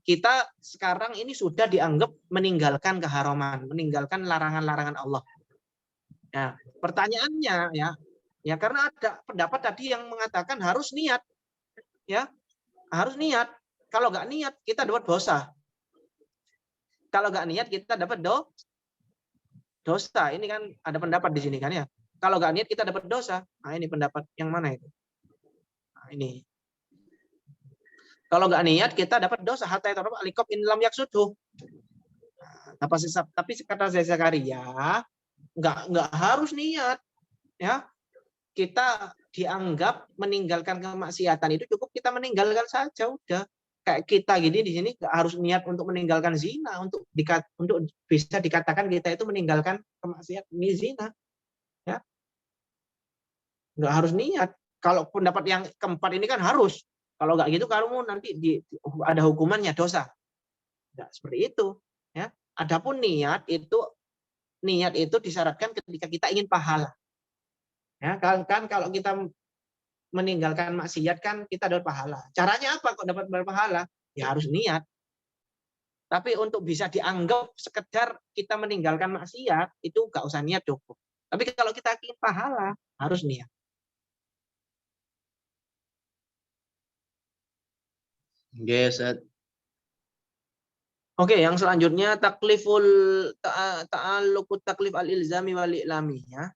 Kita sekarang ini sudah dianggap meninggalkan keharaman, meninggalkan larangan-larangan Allah. Ya, pertanyaannya ya karena ada pendapat tadi yang mengatakan harus niat, ya harus niat. Kalau nggak niat kita dapat dosa. Kalau nggak niat kita dapat dosa. Ini kan ada pendapat di sini kan ya. Kalau nggak niat kita dapat dosa. Nah ini pendapat yang mana itu? Nah, ini. Kalau nggak niat kita dapat dosa. Hatta yatarab alikop in lam yaksudhu. Tapi kata Zakaria nggak harus niat. Ya, kita dianggap meninggalkan kemaksiatan itu cukup kita meninggalkan saja udah. Kayak kita gini di sini nggak harus niat untuk meninggalkan zina, untuk bisa dikatakan kita itu meninggalkan kemaksiatan ini zina, ya nggak harus niat. Kalau pendapat yang keempat ini kan harus, kalau nggak gitu kamu nanti ada hukumannya dosa, nggak seperti itu, ya. Adapun niat itu disyaratkan ketika kita ingin pahala, ya kan kalau kita meninggalkan maksiat kan kita dapat pahala. Caranya apa kok dapat pahala? Ya harus niat. Tapi untuk bisa dianggap sekedar kita meninggalkan maksiat itu nggak usah niat cukup. Tapi kalau kita ingin pahala harus niat. Oke, Ustaz. Oke, yang selanjutnya takliful ta'alluqut taklif al-ilzami wal i'lami ya.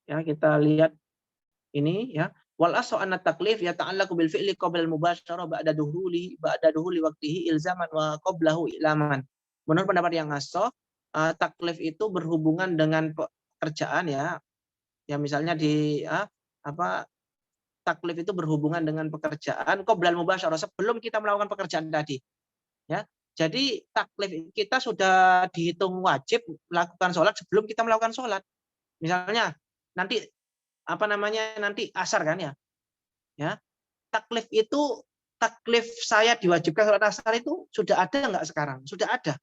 Ya, kita lihat ini ya. Wal aslu anna taklif yata'allaqu bil fi'li qabla al-mubasyarah ba'da duhuli waqtihi ilzaman wa qablahu i'laman. Menurut pendapat yang asal, taklif itu berhubungan dengan pekerjaan ya. Ya misalnya taklif itu berhubungan dengan pekerjaan qabla al-mubasyarah sebelum kita melakukan pekerjaan tadi. Ya. Jadi taklif kita sudah dihitung wajib melakukan sholat sebelum kita melakukan sholat. Misalnya nanti nanti asar kan ya. Ya. Taklif saya diwajibkan sholat asar itu sudah ada enggak sekarang? Sudah ada.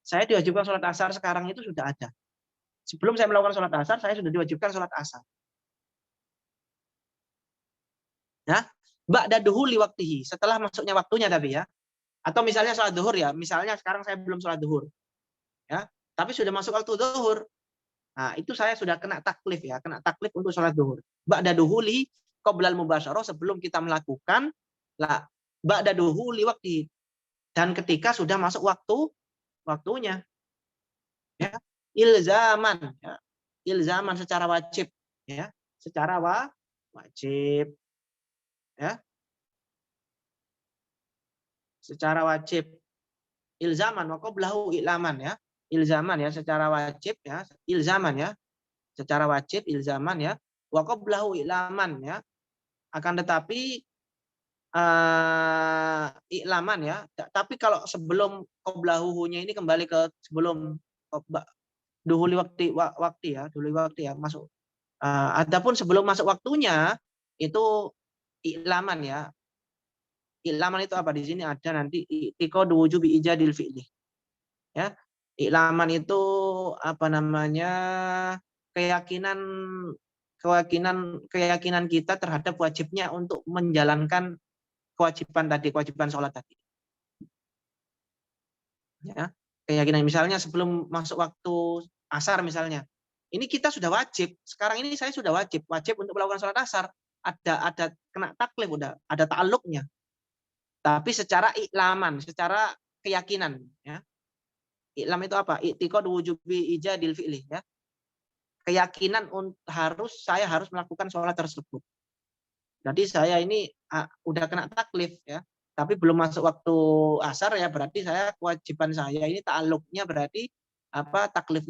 Saya diwajibkan sholat asar sekarang itu sudah ada. Sebelum saya melakukan sholat asar, saya sudah diwajibkan sholat asar. Ya. Ba'da duhuli waqtihi, setelah masuknya waktunya tapi ya. Atau misalnya sholat duhur ya, misalnya sekarang saya belum sholat duhur. Ya. Tapi sudah masuk waktu duhur. Nah, itu saya sudah kena taklif ya, kena taklif untuk sholat duhur. Ba'da duhuli qoblal mubasyarah, sebelum kita melakukan ba'da duhuli waktu, dan ketika sudah masuk waktunya. Ya, ilzaman ya. Ilzaman secara wajib ya, secara wajib ya. Secara wajib. Ilzaman wa qablahu i'laman ya. Ilzaman ya secara wajib ya, ilzaman ya. Secara wajib ilzaman ya, wa qablahu i'laman ya. Akan tetapi iklaman ya. Tapi kalau sebelum qoblahunya ini kembali ke sebelum duhuli waktu ya, masuk. Adapun sebelum masuk waktunya itu iklaman ya. Iklaman itu apa? Di sini ada nanti i'tiqadu wujubi ijadil fi'li. Ya. Iklaman itu apa namanya? keyakinan kita terhadap wajibnya untuk menjalankan kewajiban sholat tadi. Ya, keyakinan misalnya sebelum masuk waktu asar misalnya. Ini kita sudah wajib. Sekarang ini saya sudah wajib untuk melakukan sholat asar. Ada kena taklif, udah ada ta'alluqnya. Tapi secara iklaman, secara keyakinan, ya. Iklam itu apa? I'tiqad wujubi ijadil fi'li, ya. Keyakinan saya harus melakukan sholat tersebut. Jadi saya ini udah kena taklif ya, tapi belum masuk waktu asar ya, berarti kewajiban saya ini ta'alluqnya berarti taklif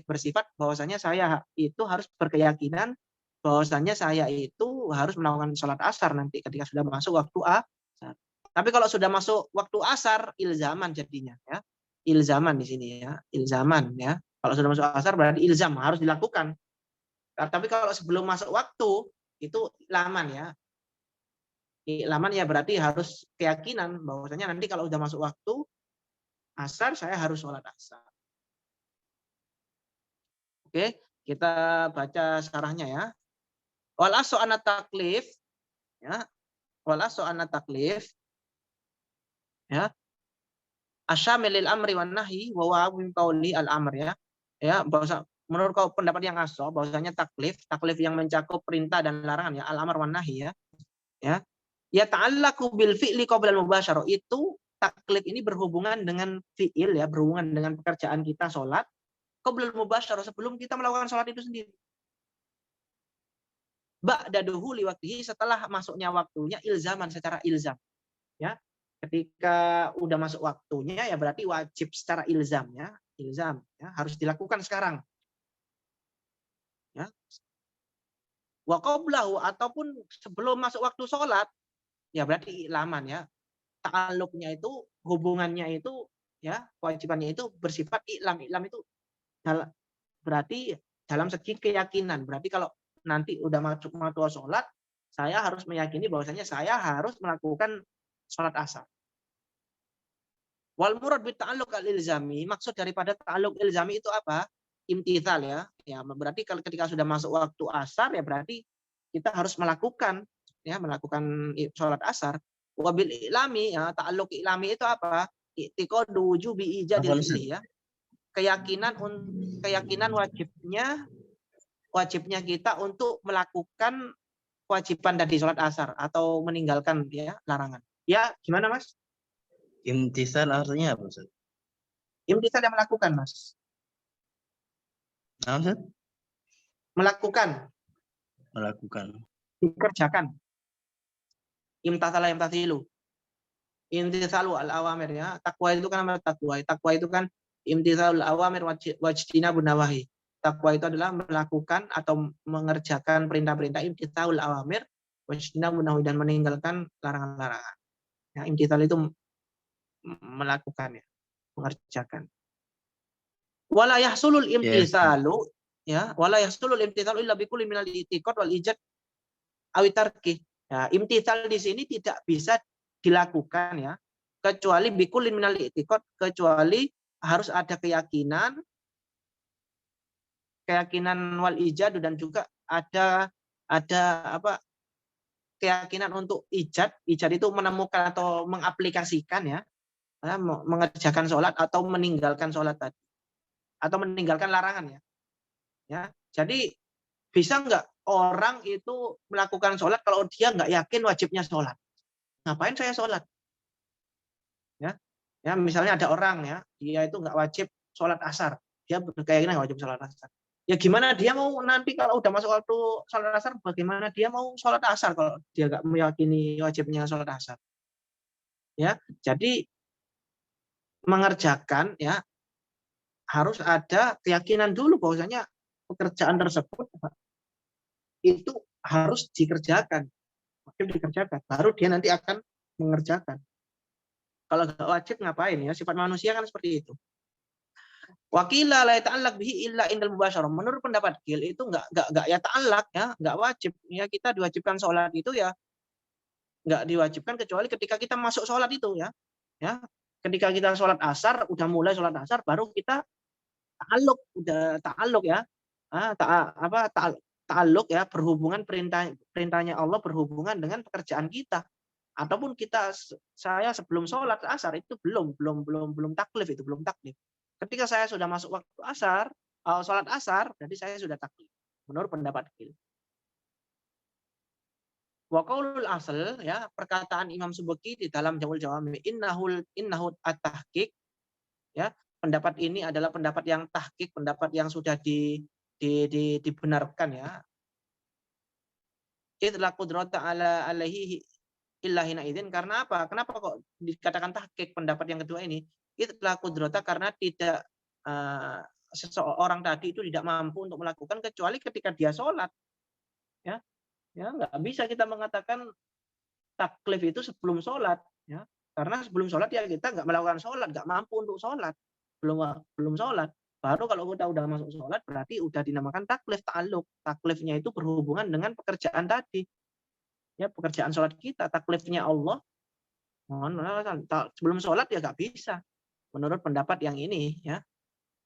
bersifat bahwasanya saya itu harus berkeyakinan bahwasanya saya itu harus melakukan sholat asar nanti ketika sudah masuk waktu asar. Tapi kalau sudah masuk waktu asar ilzaman jadinya ya. Ilzaman di sini ya, ilzaman ya. Kalau sudah masuk asar berarti ilzam harus dilakukan. Tapi kalau sebelum masuk waktu itu laman ya. Laman ya berarti harus keyakinan bahwasanya nanti kalau sudah masuk waktu asar saya harus sholat asar. Oke, kita baca syarahnya ya. Wal asu anat taklif ya. Wal asu anat taklif ya. Asyamilil amri wan nahi wa wa min qauli al amr ya. Ya, bahwa menurut pendapat yang aso bahwasanya taklif yang mencakup perintah dan larangan ya, al amr wan nahi ya. Ya ta'allaqu bil fi'li qabla al mubasyarah. Itu taklif ini berhubungan dengan fi'il ya, berhubungan dengan pekerjaan kita salat qabla al mubasyarah, sebelum kita melakukan salat itu sendiri. Ba'da duhuli waktihi, setelah masuknya waktunya ilzaman, secara ilzam. Ya. Ketika udah masuk waktunya ya berarti wajib secara ilzam ya, harus dilakukan sekarang. Ya. Wa qablahu, ataupun sebelum masuk waktu sholat ya berarti ilaman ya. Ta'alluqnya itu, hubungannya itu ya, kewajibannya itu bersifat ilam. Ilam itu berarti dalam segi keyakinan. Berarti kalau nanti udah masuk waktu sholat, saya harus meyakini bahwasanya saya harus melakukan sholat asar. Wal murad bi ta'alluq al-ilzami, maksud daripada ta'alluq ilzami itu apa? Imtithal ya. Ya, berarti kalau ketika sudah masuk waktu asar ya berarti kita harus melakukan sholat asar. Wa bil ilami ya, ta'alluq ilami itu apa? I'tiqadu wujubi ijadil fi'li ya. Keyakinan wajibnya kita untuk melakukan kewajiban tadi sholat asar atau meninggalkan ya larangan. Ya, gimana Mas? Imtisal artinya apa, Ustaz? Imtisal yang melakukan, Mas. Nah, Ustaz? Melakukan. Dikerjakan. Imtathala yamtathilu. Imtithalu al-awamir ya. Takwa itu kan apa takwa? Takwa itu kan imtithalul awamir wajtinabun nawahi. Takwa itu adalah melakukan atau mengerjakan perintah-perintah, imtithalul awamir wajtinabun nawahi, dan meninggalkan larangan-larangan. Ya, imtithal itu melakukan ya, mengerjakan. Wala yahsulul imtithalu ya, wala yahsulul imtithalu illa bikulli minal i'tiqad wal ijad awi tarki. Ya, imtithal di sini tidak bisa dilakukan ya kecuali bikulli minal i'tiqad, kecuali harus ada keyakinan wal ijad, dan juga ada apa, keyakinan untuk ijad itu menemukan atau mengaplikasikan ya, mengerjakan sholat atau meninggalkan sholat tadi, atau meninggalkan larangan ya. Jadi bisa nggak orang itu melakukan sholat kalau dia nggak yakin wajibnya sholat? Ngapain saya sholat? Ya, misalnya ada orang ya, dia itu nggak wajib sholat asar, dia berkeyakinan nggak wajib sholat asar. Ya gimana dia mau nanti kalau udah masuk waktu sholat asar, bagaimana dia mau sholat asar kalau dia nggak meyakini wajibnya sholat asar? Ya, jadi mengerjakan ya harus ada keyakinan dulu bahwasanya pekerjaan tersebut itu harus dikerjakan, Wajib dikerjakan. Baru dia nanti akan mengerjakan. Kalau nggak wajib ngapain ya? Sifat manusia kan seperti itu. Wakila la ta'allaq bihi illa indal mubasyarah. Menurut pendapat Gil itu nggak ya ta'allaq ya, nggak wajib. Ya kita diwajibkan sholat itu ya nggak diwajibkan kecuali ketika kita masuk sholat itu ya. Ya, ketika kita sholat asar, udah mulai sholat asar, baru kita ta'alluq, udah ta'alluq ya. Ta'alluq ya, berhubungan perintahnya Allah berhubungan dengan pekerjaan kita. Ataupun saya sebelum sholat asar itu belum taklif itu, belum taklif. Ketika saya sudah masuk waktu asar, sholat asar, berarti saya sudah taklif. Menurut pendapat Gil. Wa qaulul asal ya, perkataan Imam Subki di dalam Jamul Jawami innahu at-tahqiq ya, pendapat ini adalah pendapat yang tahqiq, pendapat yang sudah dibenarkan ya. Idla qudrata ala alaihi illa hina idzin, karena apa? Kenapa kok dikatakan tahqiq pendapat yang kedua ini? Idla qudrata karena tidak seseorang tadi itu tidak mampu untuk melakukan kecuali ketika dia sholat. Ya. Ya, nggak bisa kita mengatakan taklif itu sebelum sholat, ya, karena sebelum sholat ya kita nggak melakukan sholat, nggak mampu untuk sholat, belum sholat. Baru kalau kita udah masuk sholat berarti udah dinamakan taklif, ta'alluq. Taklifnya itu berhubungan dengan pekerjaan tadi, ya pekerjaan sholat kita. Taklifnya Allah, sebelum sholat ya nggak bisa. Menurut pendapat yang ini, ya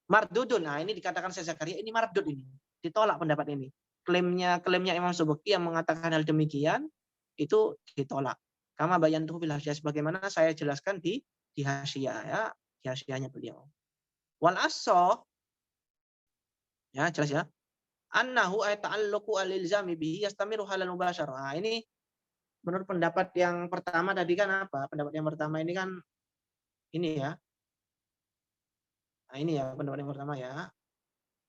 mardudun. Nah ini dikatakan Syekh Zakaria ini mardud ini, ditolak pendapat ini. Klaimnya Imam Subki yang mengatakan hal demikian itu ditolak. Kama bayantuhu fil hasyiyah, sebagaimana saya jelaskan di hasyiyah ya, di hasyiyahnya beliau. Wal asso ya jelas ya. Annahu ay ta'alluqu al-ilzami bihi yastamiru halal mubasyarah. Nah, ini menurut pendapat yang pertama tadi kan apa? Pendapat yang pertama ini kan ini ya. Nah, ini ya pendapat yang pertama ya.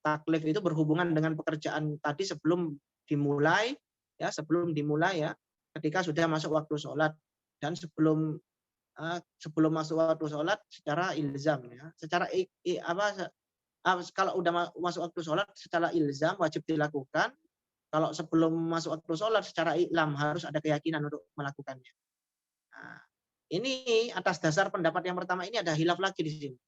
Taklif itu berhubungan dengan pekerjaan tadi sebelum dimulai ya, ketika sudah masuk waktu sholat dan sebelum masuk waktu sholat secara ilzam ya, secara kalau udah masuk waktu sholat secara ilzam wajib dilakukan. Kalau sebelum masuk waktu sholat secara ilham harus ada keyakinan untuk melakukannya. Nah, ini atas dasar pendapat yang pertama ini ada hilaf lagi di sini.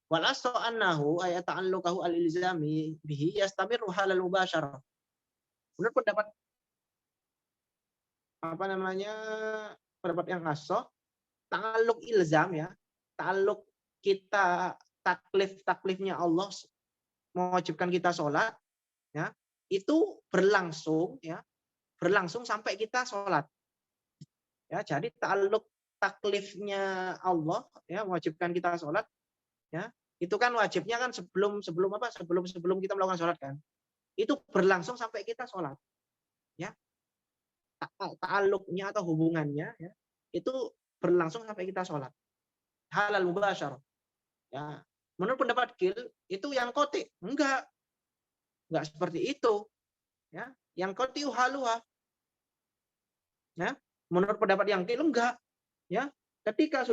Wal aslu annahu ayat ta'alluqahu al-ilzami bihi yastamiru halal mubasyarah. Menurut pendapat pendapat yang asal, ta'alluq ilzam ya, ta'alluq kita taklifnya Allah mewajibkan kita sholat ya, itu berlangsung sampai kita sholat. Ya, jadi ta'alluq taklifnya Allah ya mewajibkan kita sholat ya, itu kan wajibnya kan sebelum kita melakukan sholat kan, itu berlangsung sampai kita sholat ya, ta'alluqnya atau hubungannya ya itu berlangsung sampai kita sholat, halal mubasyarah ya. Menurut pendapat Gil itu yang qati, enggak seperti itu ya, yang qati haluha ya. Menurut pendapat yang Gil enggak ya, ketika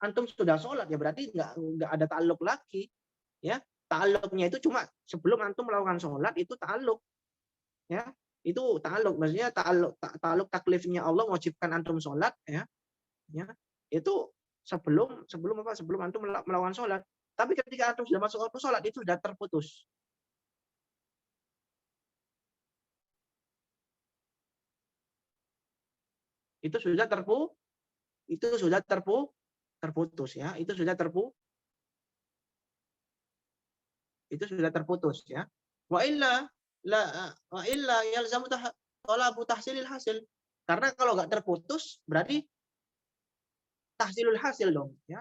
antum sudah sholat ya berarti nggak ada ta'alluq lagi ya. Ta'alluqnya itu cuma sebelum antum melakukan sholat itu ta'alluq ya, itu ta'alluq, maksudnya ta'alluq taklifnya Allah mewajibkan antum sholat ya, itu sebelum antum melakukan sholat. Tapi ketika antum sudah masuk waktu sholat itu sudah terputus. Itu sudah terputus ya, itu sudah terputus ya. Wa illa yalzamu talabu tahsilil hasil. Karena kalau nggak terputus berarti tahsilul hasil dong ya.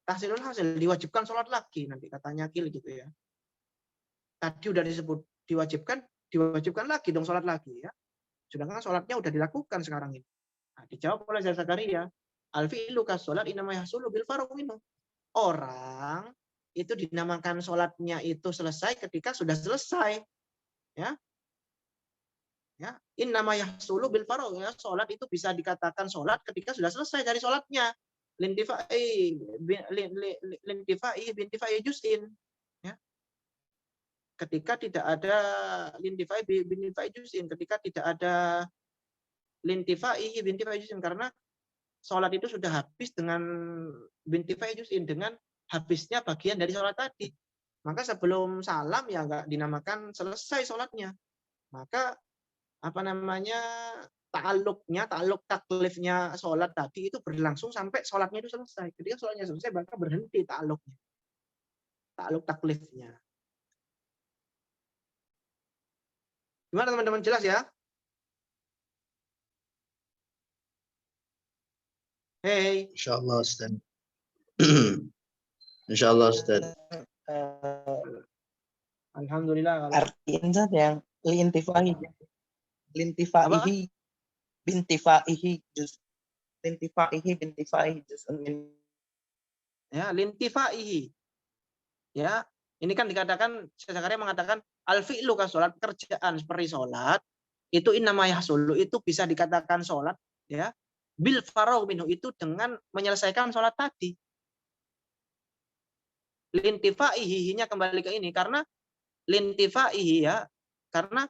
Tahsilul hasil, diwajibkan sholat lagi nanti katanya Gil gitu ya. Tadi udah disebut diwajibkan lagi dong sholat lagi ya. Sedangkan sholatnya udah dilakukan sekarang ini. Nah, dijawab oleh Zakaria, al-fi'lu kas-sholat inama yahsulu bil farq minhu. Orang itu dinamakan sholatnya itu selesai ketika sudah selesai. Ya. Ya, innama yahsulu bil farq ya, sholat itu bisa dikatakan sholat ketika sudah selesai dari sholatnya. Lintifai bintifai juz'in. Ya. Ketika tidak ada lintifai bintifai juz'in, ketika tidak ada lintifaihi bintifai juz'in, karena sholat itu sudah habis dengan bintifai juz'in, dengan habisnya bagian dari sholat tadi. Maka sebelum salam ya nggak dinamakan selesai sholatnya. Maka apa namanya, ta'aluk taklifnya sholat tadi itu berlangsung sampai sholatnya itu selesai. Ketika sholatnya selesai maka berhenti ta'aluk taklifnya. Gimana teman-teman, jelas ya? Hey. Insyaallah Ustaz. Insyaallah Ustaz. Alhamdulillah. Artiin Ustaz yang lintifaihi bintifaihi juz'un min. Ya, lintifaihi. Ya, ini kan dikatakan, Syekh mengatakan al-fi'lu ka sholat, pekerjaan seperti sholat itu innama yahsulu, itu bisa dikatakan sholat ya bil faragh minhu, itu dengan menyelesaikan sholat tadi. Lintifaihi-nya kembali ke ini, karena lintifaihi ya, karena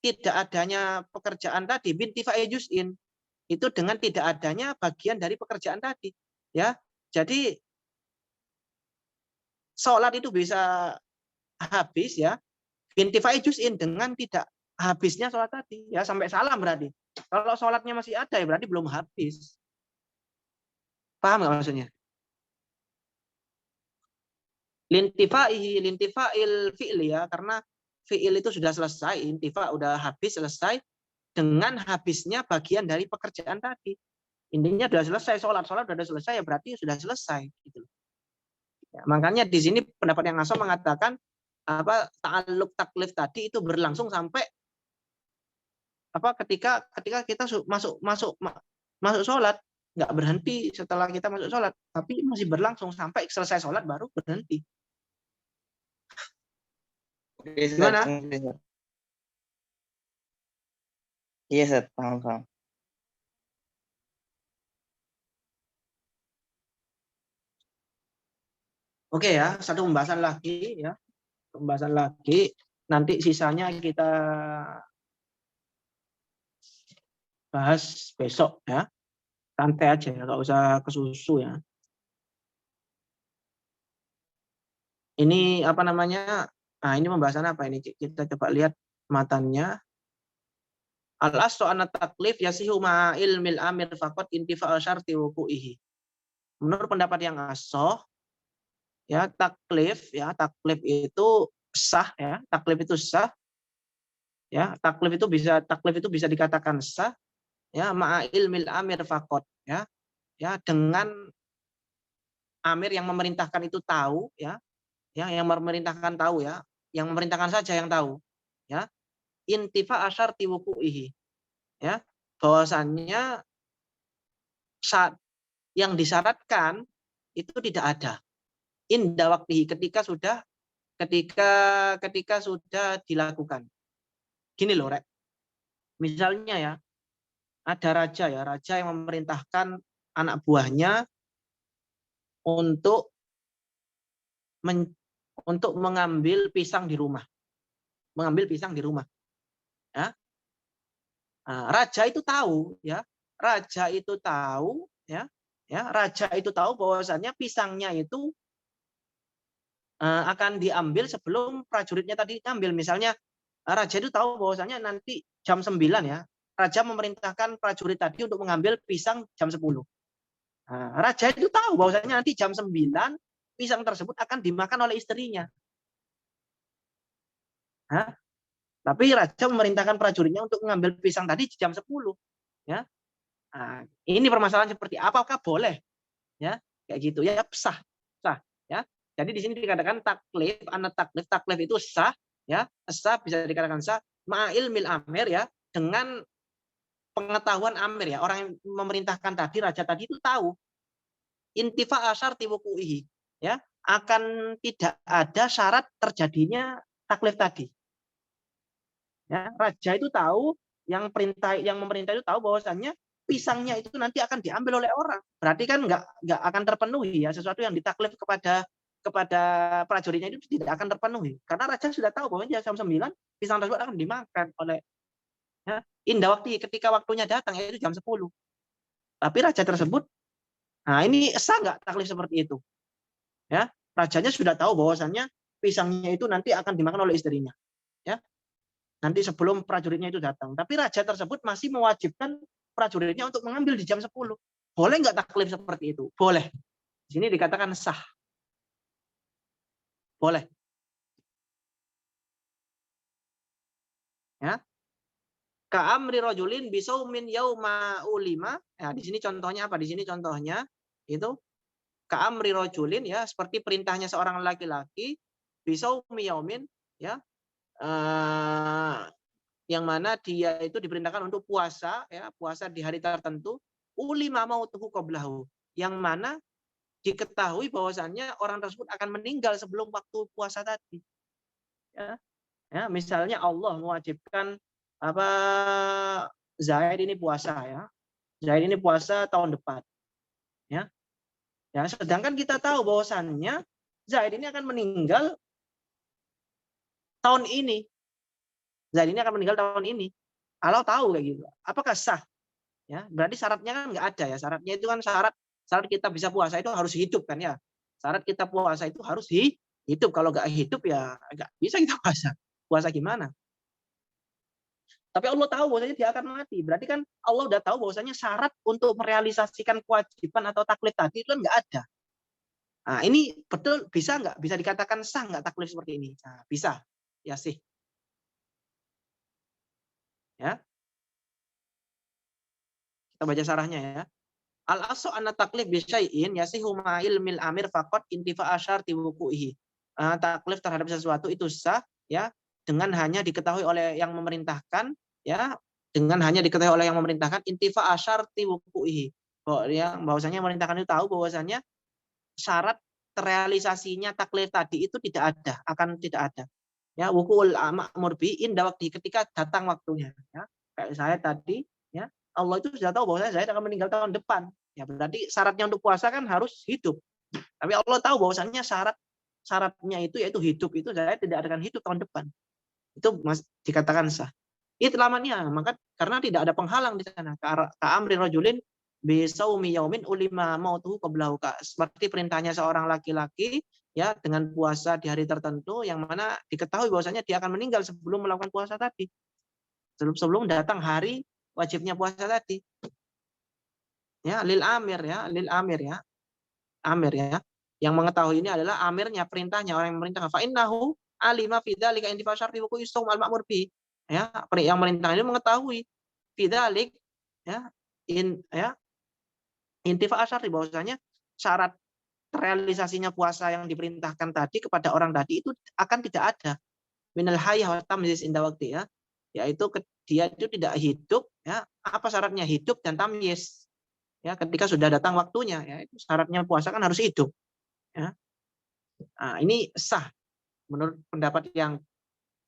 tidak adanya pekerjaan tadi, bintifai juz'in, itu dengan tidak adanya bagian dari pekerjaan tadi ya. Jadi sholat itu bisa habis ya bintifai juz'in dengan tidak habisnya sholat tadi ya, sampai salam berarti. Kalau sholatnya masih ada ya berarti belum habis. Paham nggak maksudnya? Lintifail fi'li ya, karena fi'il itu sudah selesai, intifa udah habis, selesai dengan habisnya bagian dari pekerjaan tadi. Intinya sudah selesai, sholat sudah selesai ya berarti sudah selesai gitu. Ya, makanya di sini pendapat yang Asom mengatakan apa, ta'alluq taklif tadi itu berlangsung sampai apa, ketika kita masuk sholat, nggak berhenti setelah kita masuk sholat, tapi masih berlangsung sampai selesai sholat baru berhenti. Gimana? Iya Ustaz, paham. Oke ya, satu pembahasan lagi ya. Pembahasan lagi, nanti sisanya kita bahas besok ya. Santai aja ya, nggak usah kesusu ya. Ini apa namanya? Nah, ini pembahasan apa ini? Kita coba lihat matannya. Al-aslu anna taklif yasihu ma ilmil amir faqat intifa'al syarti wuqu'ihi. Menurut pendapat yang asoh, ya taklif itu sah ya, taklif itu sah. Ya, taklif itu bisa dikatakan sah ya ma ilmil amir faqat ya. Ya, dengan amir yang memerintahkan itu tahu ya, yang memerintahkan tahu ya, yang memerintahkan saja yang tahu ya, intifa asyarti wuqu'ihi ya, bahwasannya saat yang disyaratkan itu tidak ada inda waktihi, ketika sudah dilakukan. Gini loh Rek, misalnya ya ada raja yang memerintahkan anak buahnya untuk mengambil pisang di rumah. Ya. Nah, raja itu tahu bahwasannya pisangnya itu akan diambil sebelum prajuritnya tadi ngambil. Misalnya raja itu tahu bahwasannya nanti jam 9 ya, raja memerintahkan prajurit tadi untuk mengambil pisang jam 10. Nah, raja itu tahu bahwasannya nanti jam 9 pisang tersebut akan dimakan oleh istrinya. Nah, tapi raja memerintahkan prajuritnya untuk mengambil pisang tadi jam 10. Ya. Nah, ini permasalahan seperti apakah boleh? Ya, kayak gitu ya, sah ya. Jadi di sini dikatakan taklif, taklif itu sah ya, sah bisa dikatakan sah ma'il mil amir ya, dengan pengetahuan amir ya, orang yang memerintahkan tadi, raja tadi itu tahu intifa asyarti wuqu'ihi ya, akan tidak ada syarat terjadinya taklif tadi. Ya, raja itu tahu, yang memerintah itu tahu bahwasannya pisangnya itu nanti akan diambil oleh orang. Berarti kan nggak akan terpenuhi ya, sesuatu yang ditaklif kepada prajuritnya itu tidak akan terpenuhi. Karena raja sudah tahu bahwa jam 9 pisang tersebut akan dimakan oleh Ya, indah waktu ketika waktunya datang yaitu jam 10. Tapi raja tersebut, nah ini sah nggak taklif seperti itu? Ya, rajanya sudah tahu bahwasannya pisangnya itu nanti akan dimakan oleh istrinya. Ya, nanti sebelum prajuritnya itu datang. Tapi raja tersebut masih mewajibkan prajuritnya untuk mengambil di jam 10. Boleh nggak taklif seperti itu? Boleh. Di sini dikatakan sah. Boleh. Ya. Ka'amri rajulin bisaumin yauma ulima. Ya, di sini contohnya apa? Di sini contohnya itu ka'amri rajulin ya, seperti perintahnya seorang laki-laki bisaumi yaumin ya, yang mana dia itu diperintahkan untuk puasa ya, puasa di hari tertentu, ulima mautuhu qablahu, yang mana diketahui bahwasannya orang tersebut akan meninggal sebelum waktu puasa tadi. Ya, ya misalnya Allah mewajibkan apa Zaid ini puasa ya. Zaid ini puasa tahun depan. Ya. Ya, sedangkan kita tahu bahwasannya Zaid ini akan meninggal tahun ini. Zaid ini akan meninggal tahun ini. Kalau tahu kayak gitu. Apakah sah? Ya, berarti syaratnya kan nggak ada ya. Syaratnya itu kan syarat kita bisa puasa itu harus hidup kan ya. Syarat kita puasa itu harus hidup. Kalau nggak hidup ya nggak bisa kita puasa. Puasa gimana? Tapi Allah tahu bahwasanya dia akan mati. Berarti kan Allah udah tahu bahwasanya syarat untuk merealisasikan kewajiban atau taklif tadi itu kan nggak ada. Nah, ini betul bisa nggak? Bisa dikatakan sah nggak taklif seperti ini? Nah, bisa. Ya sih. Ya. Kita baca syarahnya ya. Al-asu anna taklif bisyai'in yasihu ma'il mil amir faqat intifa asyarti wuku'ihi. Taklif terhadap sesuatu itu sah ya dengan hanya diketahui oleh yang memerintahkan ya, dengan hanya diketahui oleh yang memerintahkan intifa asyarti wuku'ihi. Bahwasanya yang memerintahkan itu tahu bahwasanya syarat terrealisasinya taklif tadi itu tidak ada, akan tidak ada. Ya, wuku'ul ma'mur bi inda waktu ketika datang waktunya ya. Kayak saya tadi ya, Allah itu sudah tahu bahwa saya akan meninggal tahun depan. Ya berarti syaratnya untuk puasa kan harus hidup. Tapi Allah tahu bahwasannya syaratnya itu yaitu hidup, itu saya tidak akan hidup tahun depan. Itu dikatakan sah. Itu lamannya, maka karena tidak ada penghalang di sana. Ka'amri rajulin bisaumi yaumin ulima mautuhu qablahu, seperti perintahnya seorang laki-laki ya dengan puasa di hari tertentu yang mana diketahui bahwasanya dia akan meninggal sebelum melakukan puasa tadi. Sebelum datang hari wajibnya puasa tadi. Ya, lil amir ya, lil amir ya. Amir ya. Yang mengetahui ini adalah amirnya, perintahnya, orang yang memerintahkan. Fa innahu alima fi dzalika intifa syarti wuqu isum al ma'mur bi. Ya, yang memerintah ini mengetahui fi dzalik ya, intifa syarti bahwasanya syarat realisasinya puasa yang diperintahkan tadi kepada orang tadi itu akan tidak ada. Minal hayah wa tamyiz inda waqti ya. Yaitu dia itu tidak hidup ya. Apa syaratnya? Hidup dan tamyiz. Ya, ketika sudah datang waktunya ya, itu syaratnya puasa kan harus hidup ya. Nah, ini sah menurut pendapat yang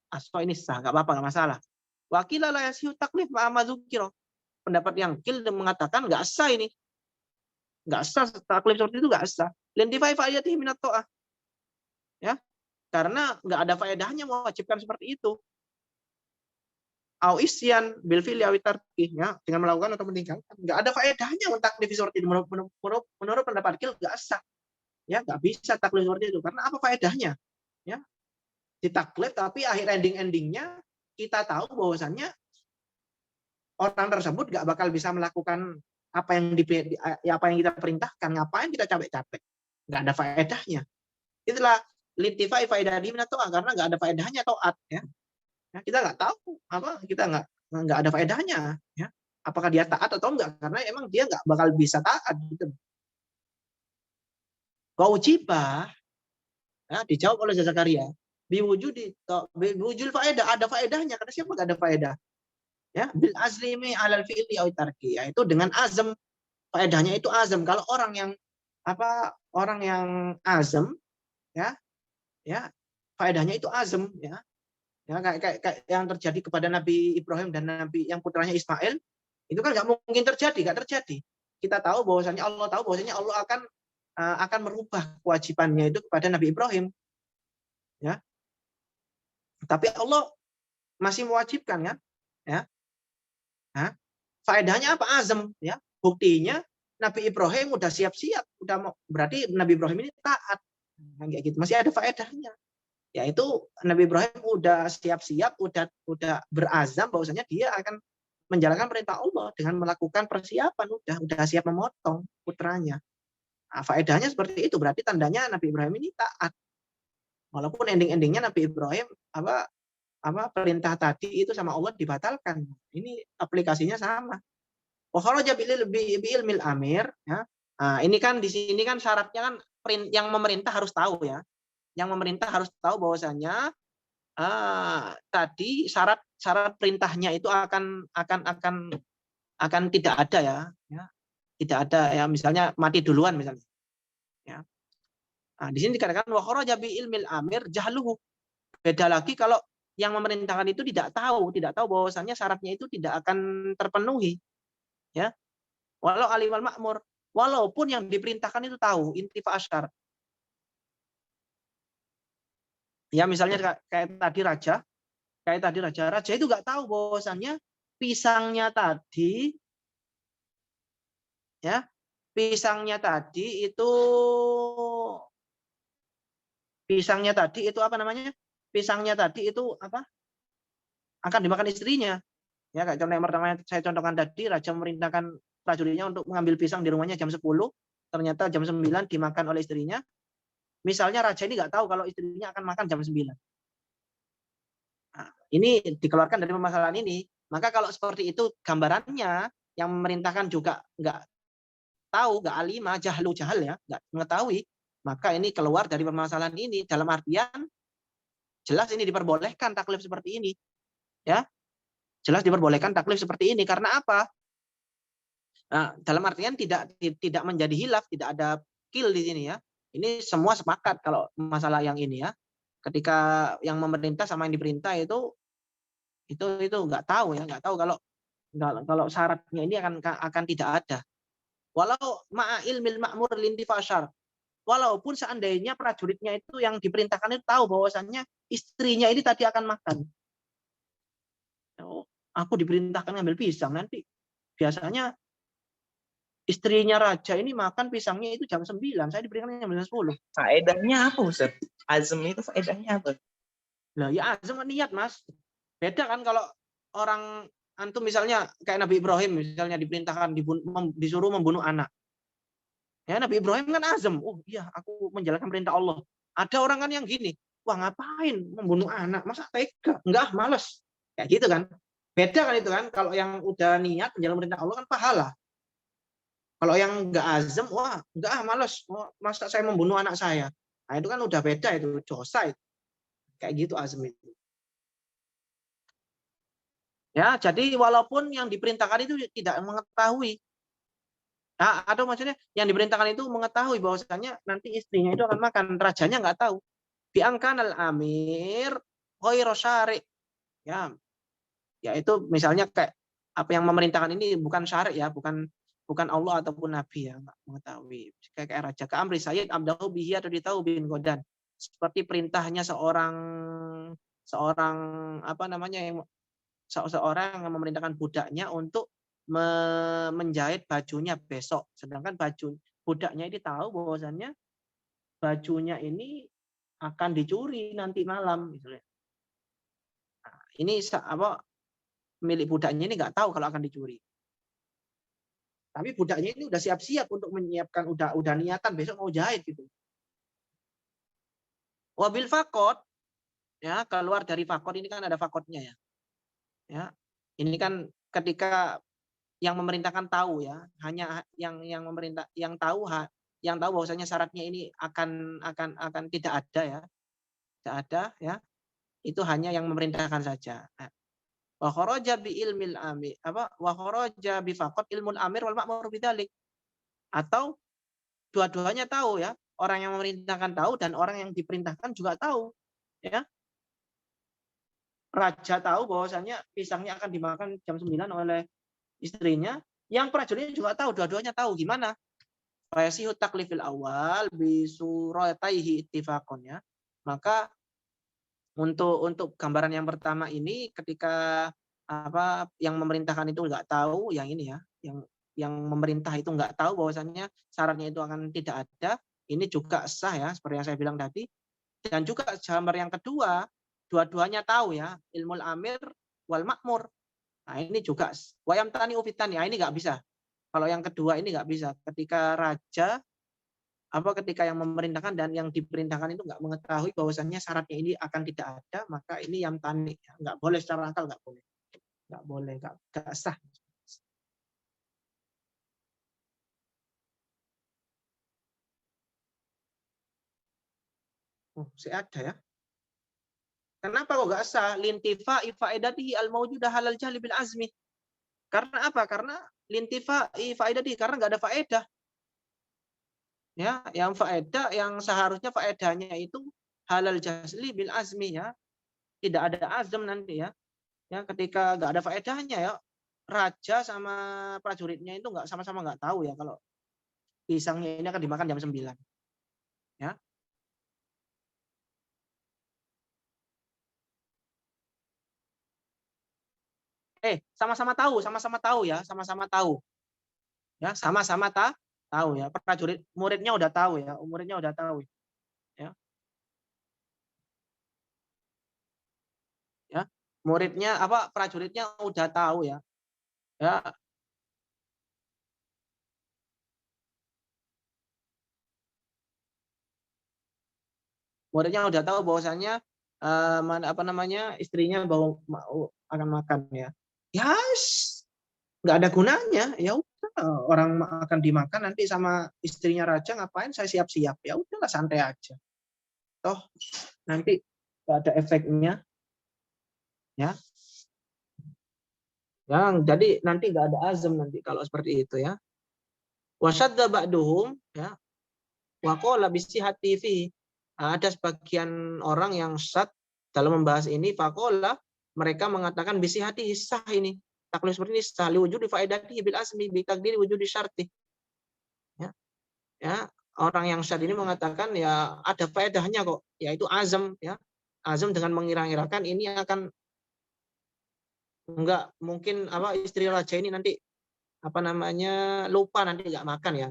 asal ini sah, nggak apa-apa, nggak masalah. Wakilah la yasihu taklif ma dzukira. Pendapat yang kil mengatakan nggak sah ini. Nggak sah taklif seperti itu, nggak sah. Lintifai fa'idatihi minat ta'ah. Ya. Karena nggak ada faedahnya mewajibkan seperti itu. Au isyan bil fi'li aw tarkih ya, dengan melakukan atau meninggalkan, enggak ada faedahnya taklif seperti itu menurut pendapat Kil enggak sah. Ya, enggak bisa taklif seperti itu karena apa faedahnya? Ya. Ditaklif tapi akhir endingnya kita tahu bahwasannya orang tersebut enggak bakal bisa melakukan apa yang kita perintahkan, ngapain kita capek-capek? Enggak ada faedahnya. Itulah lintifai faedahnya karena enggak ada faedahnya taat ya. Ya, kita nggak tahu kita nggak ada faedahnya ya, apakah dia taat atau enggak karena emang dia nggak bakal bisa taat gitu. Wajibah ya, dijawab oleh Zakaria biwujud faedah, ada faedahnya karena siapa nggak ada faedah ya, bil azlimi alal fi'li aw tarki, yaitu dengan azam. Faedahnya itu azam. Kalau orang yang azam ya faedahnya itu azam ya. Ya, kayak yang terjadi kepada Nabi Ibrahim dan Nabi yang putranya Ismail, itu kan nggak mungkin terjadi, nggak terjadi. Kita tahu bahwasanya Allah akan merubah kewajibannya itu kepada Nabi Ibrahim. Ya. Tapi Allah masih mewajibkan kan? Ya. Faedahnya apa? Azam, ya. Buktinya Nabi Ibrahim udah siap-siap, berarti Nabi Ibrahim ini taat. Nah, kayak gitu. Masih ada faedahnya. Yaitu Nabi Ibrahim udah siap-siap, udah berazam bahwasanya dia akan menjalankan perintah Allah dengan melakukan persiapan, udah siap memotong putranya. Nah, faedahnya seperti itu, berarti tandanya Nabi Ibrahim ini taat. Walaupun ending-endingnya Nabi Ibrahim perintah tadi itu sama Allah dibatalkan. Ini aplikasinya sama. Wa kharaja bi ilmil amir, ya. Nah, ini kan di sini kan syaratnya kan yang memerintah harus tahu, ya. Yang memerintah harus tahu bahwasanya tadi syarat perintahnya itu akan tidak ada, ya. Tidak ada, ya, misalnya mati duluan misalnya. Ya. Nah, di sini dikatakan wa kharaja bi ilmil amir jahluhu. Beda lagi kalau yang memerintahkan itu tidak tahu bahwasanya syaratnya itu tidak akan terpenuhi, ya. Walau alimal makmur, walaupun yang diperintahkan itu tahu intifa asyar. Ya, misalnya kayak tadi raja itu nggak tahu bahwasanya pisangnya tadi, ya, pisangnya tadi itu apa namanya? Pisangnya tadi itu apa? Akan dimakan istrinya. Ya, kayak contoh yang pertama yang saya contohkan tadi, raja memerintahkan prajuritnya untuk mengambil pisang di rumahnya jam 10, ternyata jam 9 dimakan oleh istrinya. Misalnya raja ini nggak tahu kalau istrinya akan makan jam 9. Nah, ini dikeluarkan dari permasalahan ini. Maka kalau seperti itu gambarannya, yang memerintahkan juga nggak tahu, nggak alimah, jahal, ya, nggak mengetahui, maka ini keluar dari permasalahan ini. Dalam artian jelas ini diperbolehkan taklif seperti ini, ya, jelas diperbolehkan taklif seperti ini. Karena apa? Nah, dalam artian tidak menjadi hilaf, tidak ada kill di sini, ya. Ini semua sepakat kalau masalah yang ini, ya. Ketika yang memerintah sama yang diperintah itu nggak tahu, ya, nggak tahu kalau syaratnya ini akan tidak ada. Walau ma'a ilmil ma'mur lintifa syar. Walaupun seandainya prajuritnya itu yang diperintahkan itu tahu bahwasannya istrinya ini tadi akan makan. Oh, aku diperintahkan ngambil pisang, nanti biasanya istrinya raja ini makan pisangnya itu jam 9, saya diperintahkan jam 10. Faedahnya apa, Ustaz? Azam itu faedahnya apa? Lah, ya azam niat, Mas. Beda kan kalau orang antum misalnya kayak Nabi Ibrahim misalnya diperintahkan disuruh membunuh anak. Ya, Nabi Ibrahim kan azam. Oh iya, aku menjalankan perintah Allah. Ada orang kan yang gini, wah ngapain membunuh anak? Masa tega? Enggak, males. Kayak gitu kan. Beda kan itu kan. Kalau yang udah niat menjalankan perintah Allah kan pahala. Kalau yang enggak azam, wah enggak, males. Masa saya membunuh anak saya? Nah, itu kan udah beda, itu dosa itu. Kayak gitu azam itu. Ya, jadi walaupun yang diperintahkan itu tidak mengetahui. Nah, atau maksudnya yang diperintahkan itu mengetahui bahwasanya nanti istrinya itu akan makan, rajanya nggak tahu. Biangkanal amir ghairu syari'. Ya, yaitu misalnya kayak apa yang memerintahkan ini bukan syari', ya, bukan Allah ataupun nabi, ya, nggak mengetahui. Kayak raja ke amri sayyid abdahu bihi atau ditahu bin godan. Seperti perintahnya seorang apa namanya seorang yang memerintahkan budaknya untuk menjahit bajunya besok, sedangkan budaknya ini tahu bahwasannya bajunya ini akan dicuri nanti malam misalnya. Nah, ini apa milik budaknya ini nggak tahu kalau akan dicuri. Tapi budaknya ini udah siap-siap untuk menyiapkan, udah niatan besok mau jahit gitu. Wabil fakot, ya, keluar dari fakot ini kan ada fakotnya, ya. Ya, ini kan ketika yang memerintahkan tahu, ya, hanya yang memerintah yang tahu bahwasanya syaratnya ini akan tidak ada, ya, tidak ada, ya, itu hanya yang memerintahkan saja. Wa kharaja bi ilmil amir wa kharaja bi faqat ilmul amir wal ma'mur bidzalik. Atau dua-duanya tahu, ya, orang yang memerintahkan tahu dan orang yang diperintahkan juga tahu, ya. Raja tahu bahwasanya pisangnya akan dimakan jam 9 oleh istrinya, yang prajuritnya juga tahu, dua-duanya tahu. Gimana? Fayasihu taklifil awal bisurataihi ittifaqon, ya. Maka untuk gambaran yang pertama ini ketika apa yang memerintahkan itu nggak tahu, yang ini ya, yang memerintah itu nggak tahu bahwasannya syaratnya itu akan tidak ada, ini juga sah ya, seperti yang saya bilang tadi. Dan juga jamar yang kedua, dua-duanya tahu ya, ilmul amir wal makmur. Nah ini juga wayam tani ufitani, nah, ini nggak bisa. Kalau yang kedua ini nggak bisa. Ketika raja ketika yang memerintahkan dan yang diperintahkan itu nggak mengetahui bahwasannya syaratnya ini akan tidak ada, maka ini yang tani, nggak boleh secara akal, nggak boleh, nggak sah. Oh, saya ada ya. Kenapa kok nggak sah? Lintifa ifaidatihi al maujudah halal jahli bil azmi. Karena apa? Karena lintifa ifaidatihi, karena nggak ada faedah. Ya, yang faedah yang seharusnya faedahnya itu halal jahli bil azmi ya. Tidak ada azam nanti ya. Ya, ketika nggak ada faedahnya ya, raja sama prajuritnya itu nggak sama-sama nggak tahu ya kalau pisangnya ini akan dimakan jam 9. Ya. Sama-sama tahu ya, sama-sama tahu. Ya, sama-sama tahu ya. Prajurit muridnya udah tahu ya, muridnya udah tahu ya. Ya. Muridnya prajuritnya udah tahu ya. Ya, muridnya udah tahu bahwasannya istrinya mau akan makan ya. Ya, nggak ada gunanya. Ya udah, orang akan dimakan nanti sama istrinya raja, ngapain saya siap-siap? Ya udahlah, santai aja. Toh nanti nggak ada efeknya ya. Jadi nanti nggak ada azam nanti kalau seperti itu ya. Wasyadda ba'duhum ya. Wa qala bisihati fi. Ada sebagian orang yang sat dalam membahas ini, faqala, mereka mengatakan bisihati sah ini. Taklif seperti ini sah li wujudi faedati bil asmi bi takdiri wujudi syarti. Ya. Ya, orang yang syad ini mengatakan ya ada faedahnya kok, yaitu azam ya. Azam dengan mengira-ngirakan ini akan enggak mungkin istri raja ini nanti lupa nanti nggak makan ya.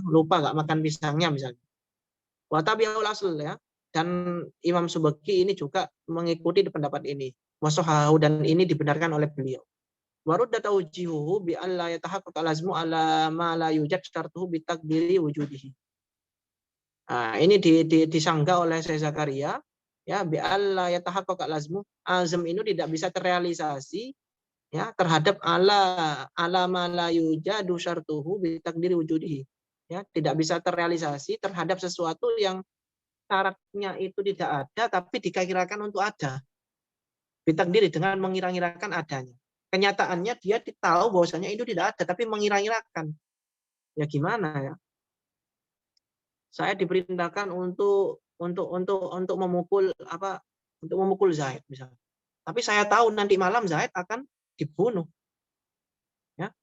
Lupa nggak makan pisangnya misalnya. Wa tabi'ul asl ya. Dan Imam Subaki ini juga mengikuti pendapat ini. Wasohahu, dan ini dibenarkan oleh beliau. Warudda taujihuhu bi alla yatahaqqaq al-azmu ala ma la yujad syartuhu bi takdiri wujudihi. Nah, ini disanggah oleh Syekh Zakaria ya, bi alla yatahaqqaq al-azmu, azam ini tidak bisa terrealisasi ya terhadap ala ma la yujadu syartuhu bi takdiri wujudihi. Ya, tidak bisa terrealisasi terhadap sesuatu yang syaratnya itu tidak ada tapi dikira-kirakan untuk ada. Bitakdiri, dengan mengira-ngirakan adanya. Kenyataannya dia tahu bahwasanya itu tidak ada tapi mengira-ngirakan. Ya gimana ya? Saya diperintahkan untuk memukul Zaid misalnya. Tapi saya tahu nanti malam Zaid akan dibunuh. Ya.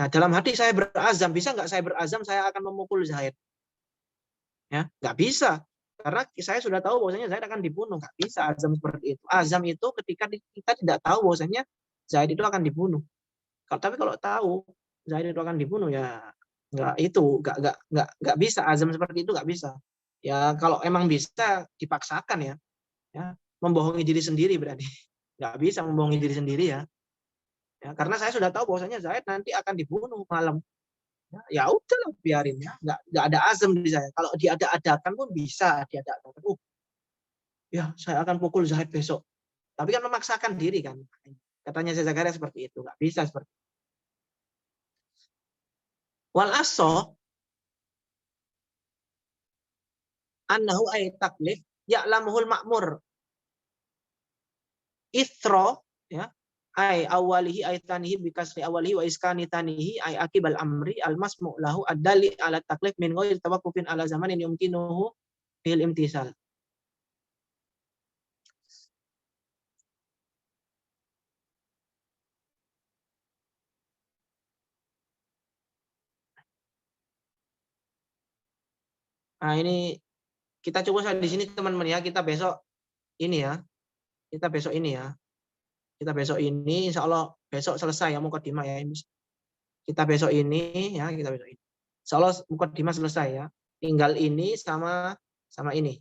Nah, dalam hati saya berazam, bisa nggak saya berazam saya akan memukul Zaid? Ya, nggak bisa. Karena saya sudah tahu bahwasanya Zaid akan dibunuh. Nggak bisa azam seperti itu. Azam itu ketika kita tidak tahu bahwasanya Zaid itu akan dibunuh. Tapi kalau tahu Zaid itu akan dibunuh ya nggak bisa azam seperti itu, nggak bisa. Ya kalau emang bisa dipaksakan ya membohongi diri sendiri berarti. Nggak bisa membohongi diri sendiri ya. Ya karena saya sudah tahu bahwasanya Zaid nanti akan dibunuh malam. Ya udahlah, biarin ya, nggak ada azam di saya. Kalau diada-adakan pun bisa diada-adakan. Ya saya akan pukul Zaid besok. Tapi kan memaksakan diri kan. Katanya saya Zakaria seperti itu, nggak bisa seperti itu. Wal aso annahu ay taklif ya'lamuhul ma'mur ithro ya ay awalihi ay tanihi bikasri awalihi wa iskani tanihi ay akibal amri al masmu' lahu ad-dali ala taklif min ghairi tawaqqufin ala zamanin yumkinuhu bil imtisal. Nah, ini kita coba di sini teman-teman ya, kita besok ini ya kita besok ini ya. Kita besok ini, insya Allah besok selesai ya mukadimah ya. Kita besok ini ya, kita besok ini. Insya Allah mukadimah selesai ya. Tinggal ini sama ini.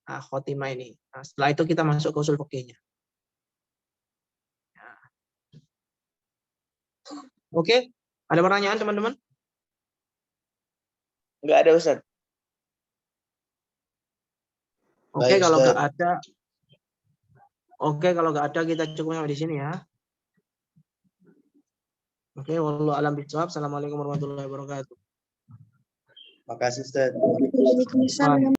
Nah, khotimah ini. Nah, setelah itu kita masuk ke usul fikihnya. Ya. Oke, ada pertanyaan teman-teman? Enggak ada Ustaz. Oke, Baik, kalau Ustaz. nggak ada, oke kalau nggak ada kita cukupnya di sini ya. Oke, wallahu a'lam bishawab. Assalamualaikum warahmatullahi wabarakatuh. Makasih Ustaz. Waalaikumsalam.